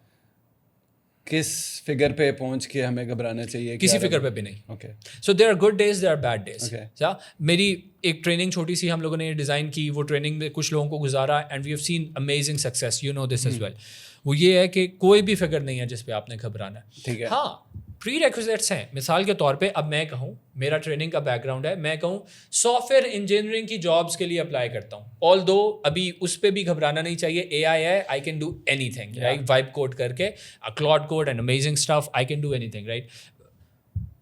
किस फिगर पे पहुंच के हमें घबराना चाहिए? किसी फिगर पे भी नहीं। Okay, so there are good days, there are bad days. Okay. मेरी एक ट्रेनिंग छोटी सी हम लोगों ने डिज़ाइन की, वो ट्रेनिंग में कुछ लोगों को गुजारा and we have seen amazing success, you know this as well. वो ये है कि कोई भी फिगर नहीं है जिस पे आपने घबराना है। ठीक है। हाँ, प्री रेक्विजिट्स हैं। मिसाल के तौर पे अब मैं कहूँ, मेरा ट्रेनिंग का बैकग्राउंड है, मैं कहूँ सॉफ्टवेयर इंजीनियरिंग की जॉब्स के लिए अप्लाई करता हूँ। ऑल्दो अभी उस पर भी घबराना नहीं चाहिए, AI है, I can do anything, right? Vibe code करके, Claude code and amazing stuff, I can do anything, right?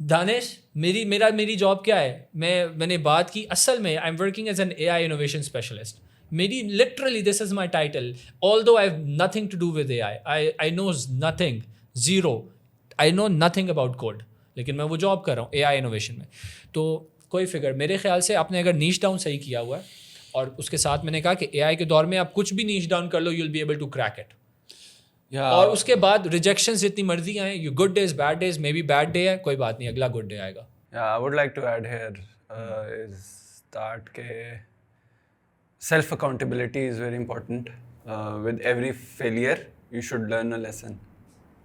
Danish, मेरी जॉब क्या है? मैंने बात की, असल में I am working as an AI innovation specialist. मेरी literally this is my title, although I have nothing to do with AI, I know nothing, zero, I know nothing about code, लेकिन मैं वो जॉब कर रहा हूँ AI innovation में। तो कोई फिगर, मेरे ख्याल से आपने अगर नीच डाउन सही किया हुआ है, और उसके साथ मैंने कहा कि AI के दौर में आप कुछ भी नीच डाउन कर लो, you will be able to crack it. और उसके बाद रिजेक्शन जितनी मर्जी आए, you good days bad days, maybe bad day है, कोई बात नहीं, अगला गुड डे आएगा। I would like to add here is that के self accountability is very important. With every failure you should learn a lesson.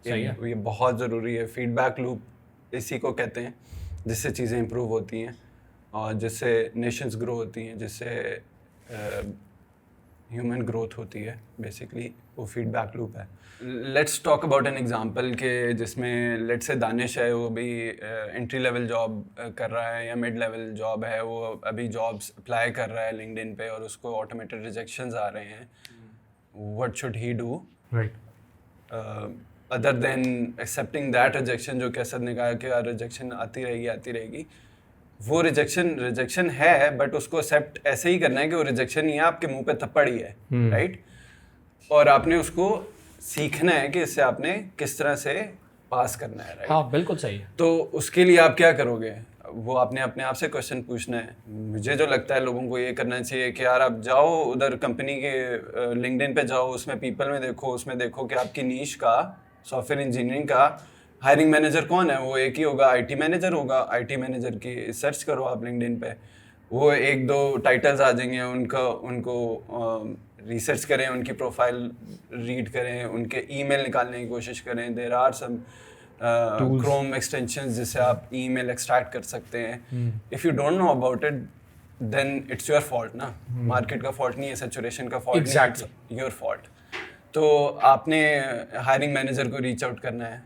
ये बहुत ज़रूरी है। फीडबैक लूप इसी को कहते हैं, जिससे चीज़ें इंप्रूव होती हैं और जिससे नेशंस ग्रो होती हैं, जिससे ह्यूमन ग्रोथ होती है। बेसिकली वो फीडबैक लूप है। Let's talk about an example के जिसमें लेट्स से दानिश है, वो भी एंट्री लेवल जॉब कर रहा है या मिड लेवल जॉब है, वो अभी जॉब्स अप्लाई कर रहा है लिंक्डइन पे और उसको ऑटोमेटेड रिजेक्शंस आ रहे हैं। What should he do? Right. Other than accepting that rejection, जो कि असद ने कहा कि यार रिजेक्शन आती रहेगी, वो रिजेक्शन है, बट उसको एक्सेप्ट ऐसे ही करना है कि वो रिजेक्शन ही है, आपके मुंह पे थप्पड़ ही है, राइट? और आपने उसको सीखना है कि इससे आपने किस तरह से पास करना है, राइट? हाँ बिल्कुल सही है। तो उसके लिए आप क्या करोगे, वो आपने अपने आप से क्वेश्चन पूछना है। मुझे जो लगता है लोगों को ये करना चाहिए कि यार आप जाओ उधर कंपनी के लिंक्डइन पे जाओ, उसमें पीपल में देखो, उसमें देखो कि आपकी नीश का, सॉफ्टवेयर इंजीनियरिंग का हायरिंग मैनेजर कौन है, वो एक ही होगा, आईटी मैनेजर होगा। आईटी मैनेजर की सर्च करो आप लिंक्डइन पे, वो एक दो टाइटल्स आ जाएंगे, उनको रिसर्च करें, उनकी प्रोफाइल रीड करें, उनके ईमेल निकालने की कोशिश करें। There are some Chrome extensions जिससे आप ईमेल एक्सट्रैक्ट कर सकते हैं। If you don't know about it then it's your fault ना, मार्केट का फॉल्ट नहीं है, सैचुरेशन का फॉल्ट नहीं है, इट्स योर फॉल्ट। तो आपने हायरिंग मैनेजर को रीच आउट करना है,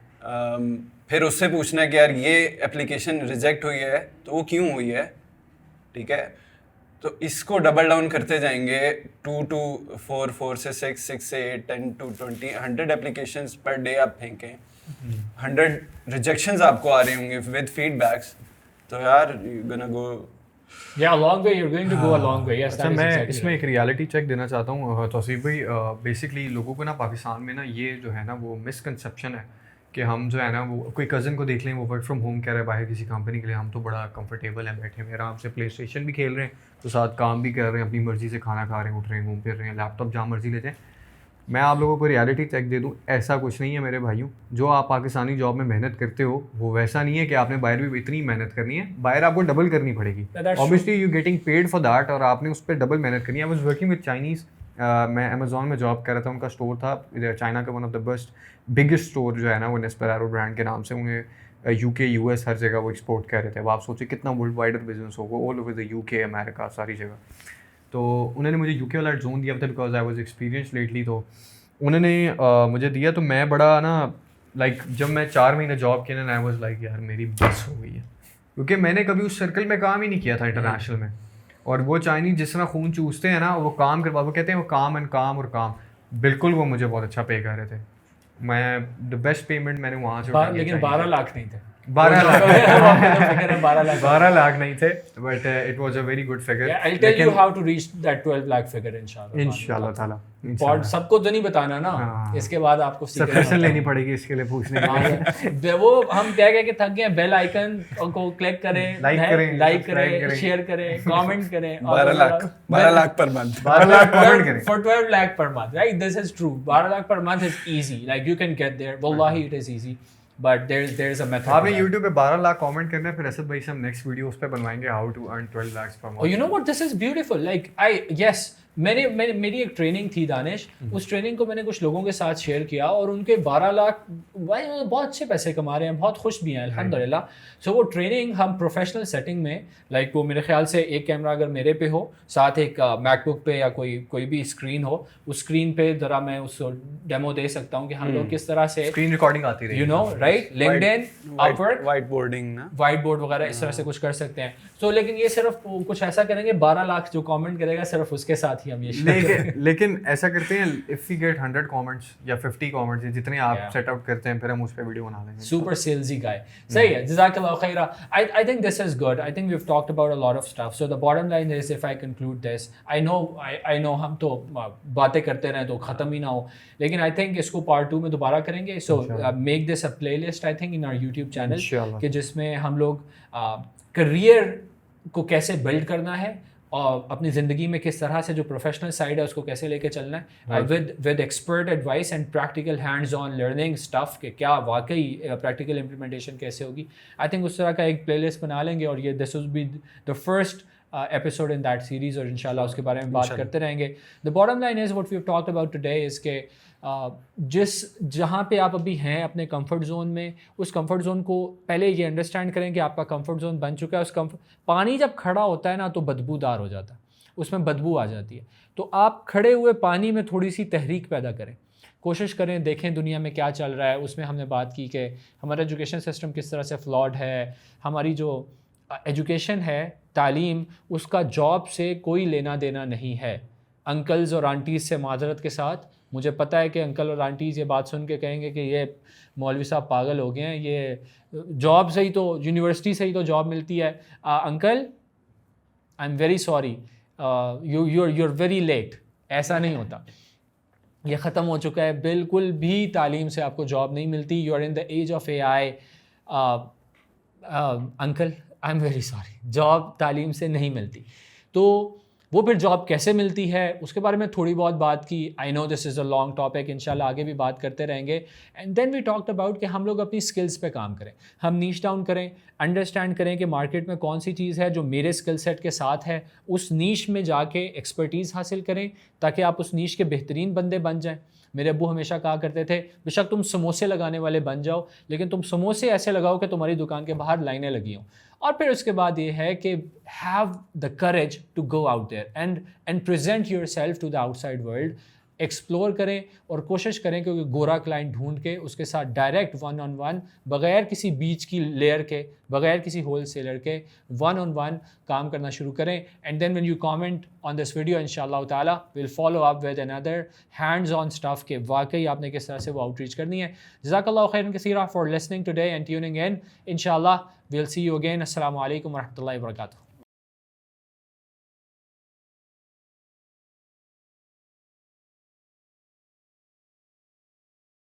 फिर उससे पूछना है कि यार ये एप्लीकेशन रिजेक्ट हुई है तो वो क्यों हुई है, ठीक है? तो इसको डबल डाउन करते जाएंगे, 2 to 4, 4 से 6, 6 से 8, 10 to 20, 100 एप्लीकेशंस पर डे आप फेंकें, 100 रिजेक्शंस आपको आ रहे होंगे विद फीडबैक्स, तो यार you gonna go Yeah, a long way. You're going to go a long way. Yes, अच्छा, that is मैं exactly इसमें right. एक रियलिटी चेक देना चाहता हूँ तौसीफ भाई। बेसिकली लोगों को ना पाकिस्तान में ना ये जो है ना वो मिसकंसेप्शन है कि हम जो है ना वो कोई कज़न को देख लें, वो वर्क फ्रॉम होम कर रहा है बाहर किसी कंपनी के लिए, हम तो बड़ा कंफर्टेबल हैं, बैठे हुए आराम से प्ले स्टेशन भी खेल रहे हैं, तो साथ काम भी कर रहे हैं, अपनी मर्ज़ी से खाना खा रहे हैं, उठ रहे हैं, घूम फिर रहे हैं, लैपटॉप जहाँ मर्ज़ी लेते हैं। मैं आप लोगों को रियलिटी चेक दे दूं, ऐसा कुछ नहीं है मेरे भाइयों। जो आप पाकिस्तानी जॉब में मेहनत करते हो वो वैसा नहीं है कि आपने बाहर भी इतनी मेहनत करनी है, बाहर आपको डबल करनी पड़ेगी। Obviously you getting paid for that, और आपने उस पर डबल मेहनत करनी है। I was working with Chinese, मैं अमेजोन में जॉब कर रहा था, उनका स्टोर था चाइना का, one of the best biggest store जो है ना वो नेस्पेरारो ब्रांड के नाम से, उन्हें यूके यूएस हर जगह वो एक्सपोर्ट कर रहे थे। वो आप सोचिए कितना वर्ल्ड वाइडर बिजनेस होगा, all over the UK, America, सारी जगह। तो उन्होंने मुझे यूके वाला जोन दिया था because I was experience lately, तो उन्होंने मुझे दिया, तो मैं बड़ा ना लाइक जब मैं 4 महीने जॉब किया ना, आई वाज लाइक यार मेरी बस हो गई है, क्योंकि मैंने कभी उस सर्कल में काम ही नहीं किया था इंटरनेशनल में। और वो चाइनीज जिस तरह खून चूसते हैं ना, वो काम करवा, वो कहते हैं वो काम एंड काम और काम, बिल्कुल वो मुझे बहुत अच्छा पे कर रहे थे। मैं द बेस्ट पेमेंट मैंने वहाँ से लेकिन 12 लाख नहीं थे। 12 लाख 12 लाख नहीं थे, but it was a very good figure. I'll tell you how to reach that 12 lakh figure इंशाल्लाह ताला। और सबको तो नहीं बताना ना, इसके बाद आपको सब्सक्रिप्शन लेनी पड़ेगी इसके लिए पूछने के लिए। वो हम कह के थक गए, बेल आइकन को क्लिक करें, लाइक करें, शेयर करें, कमेंट करें। 12 lakh per month, 12 lakh comment करें for 12 lakh per month, right? This is true. 12 lakh per month is easy, like you can get there, wallahi it is easy, but there's a method. आपने YouTube पे 12 lakh comment करना है, फिर असद भाई से हम next video उस पे बनवाएंगे how to earn 12 lakh per month. Oh, you know what, this is beautiful. Like yes, मेरी एक ट्रेनिंग थी दानिश, उस ट्रेनिंग को मैंने कुछ लोगों के साथ शेयर किया और उनके 12 लाख भाई बहुत अच्छे पैसे कमा रहे हैं, बहुत खुश भी हैं अल्हम्दुलिल्लाह। सो वो ट्रेनिंग हम प्रोफेशनल सेटिंग में, लाइक वो मेरे ख्याल से एक कैमरा अगर मेरे पे हो, साथ एक मैकबुक पे या कोई भी स्क्रीन हो, उस स्क्रीन पे ज़रा मैं उसको डेमो दे सकता हूँ कि हम लोग किस तरह से स्क्रीन रिकॉर्डिंग आती रही, you know right, LinkedIn, Upwork, white boarding ना, व्हाइट बोर्ड वगैरह इस तरह से कुछ कर सकते हैं। सो लेकिन ये सिर्फ कुछ ऐसा करेंगे, 12 लाख जो कमेंट करेगा सिर्फ उसके साथ ही हम ये लेकिन ऐसा करते हैं, इफ वी गेट 100 कमेंट्स या 50 कमेंट्स, जितने आप सेट आउट करते हैं, फिर हम उस पे वीडियो बना लेंगे। सुपर सेल्सी गाय, सही है, जज़ाकल्लाह Khaira. I think this is good. I think we've talked about a lot of stuff. So the bottom line is, if I conclude this, I know हम तो बातें करते रहें तो ख़त्म ही ना हो, लेकिन I think इसको part 2 में दोबारा करेंगे। So make this a playlist, I think, in our YouTube channel, कि जिसमें हम लोग करियर को कैसे बिल्ड करना है और अपनी ज़िंदगी में किस तरह से जो प्रोफेशनल साइड है उसको कैसे लेके चलना है, with expert advice and practical hands on learning stuff के क्या वाकई प्रैक्टिकल इम्प्लीमेंटेशन कैसे होगी। आई थिंक उस तरह का एक प्लेलिस्ट बना लेंगे और ये this will be the first episode in that series, और इंशाल्लाह उसके बारे में बात करते रहेंगे। The bottom line is what we have talked about today is के जहाँ पे आप अभी हैं अपने कंफर्ट जोन में, उस कंफर्ट जोन को पहले ये अंडरस्टैंड करें कि आपका कंफर्ट जोन बन चुका है। उस पानी जब खड़ा होता है ना तो बदबूदार हो जाता है, उसमें बदबू आ जाती है, तो आप खड़े हुए पानी में थोड़ी सी तहरीक पैदा करें, कोशिश करें, देखें दुनिया में क्या चल रहा है। उसमें हमने बात की कि हमारा एजुकेशन सिस्टम किस तरह से फ्लॉड है, हमारी जो एजुकेशन है, तालीम, उसका जॉब से कोई लेना देना नहीं है। अंकल्स और आंटीज़ से माजरत के साथ मुझे पता है कि अंकल और आंटीज़ ये बात सुन के कहेंगे कि ये मौलवी साहब पागल हो गए हैं, ये जॉब से ही तो, यूनिवर्सिटी से ही तो जॉब मिलती है। Uncle I am very sorry, you're very late. ऐसा नहीं होता, ये ख़त्म हो चुका है। बिल्कुल भी तालीम से आपको जॉब नहीं मिलती। You are in the age of AI। Uncle I am very sorry, job तालीम से नहीं मिलती। तो वो फिर जॉब कैसे मिलती है उसके बारे में थोड़ी बहुत बात की। I know this is a long topic, इंशाल्लाह आगे भी बात करते रहेंगे। And then we talked about कि हम लोग अपनी स्किल्स पे काम करें, हम नीश डाउन करें, अंडरस्टैंड करें कि मार्केट में कौन सी चीज़ है जो मेरे स्किल सेट के साथ है, उस नीश में जाके एक्सपर्टीज़ हासिल करें ताकि आप उस नीश के बेहतरीन बंदे बन जाएँ। मेरे अब्बू हमेशा कहा करते थे, बेशक तुम समोसे लगाने वाले बन जाओ, लेकिन तुम समोसे ऐसे लगाओ कि तुम्हारी दुकान के बाहर लाइनें लगी हों। और फिर उसके बाद ये है कि have the courage to go out there and present yourself to the outside world. Explore करें और कोशिश करें कि गोरा क्लाइंट ढूंढ के उसके साथ डायरेक्ट 1-on-1, बग़ैर किसी बीच की लेयर के, बग़ैर किसी होल सेलर के 1-on-1 काम करना शुरू करें। And then when you comment on this video, इंशाल्लाह ताला will follow up with another hands on stuff के वाकई आपने किस तरह से वो आउटरीच करनी है। जज़ाकल्लाहु खैरन कसीरा for listening today and tuning in. इंशाल्लाह we'll see you again. Assalamu alaikum warahmatullahi wabarakatuh.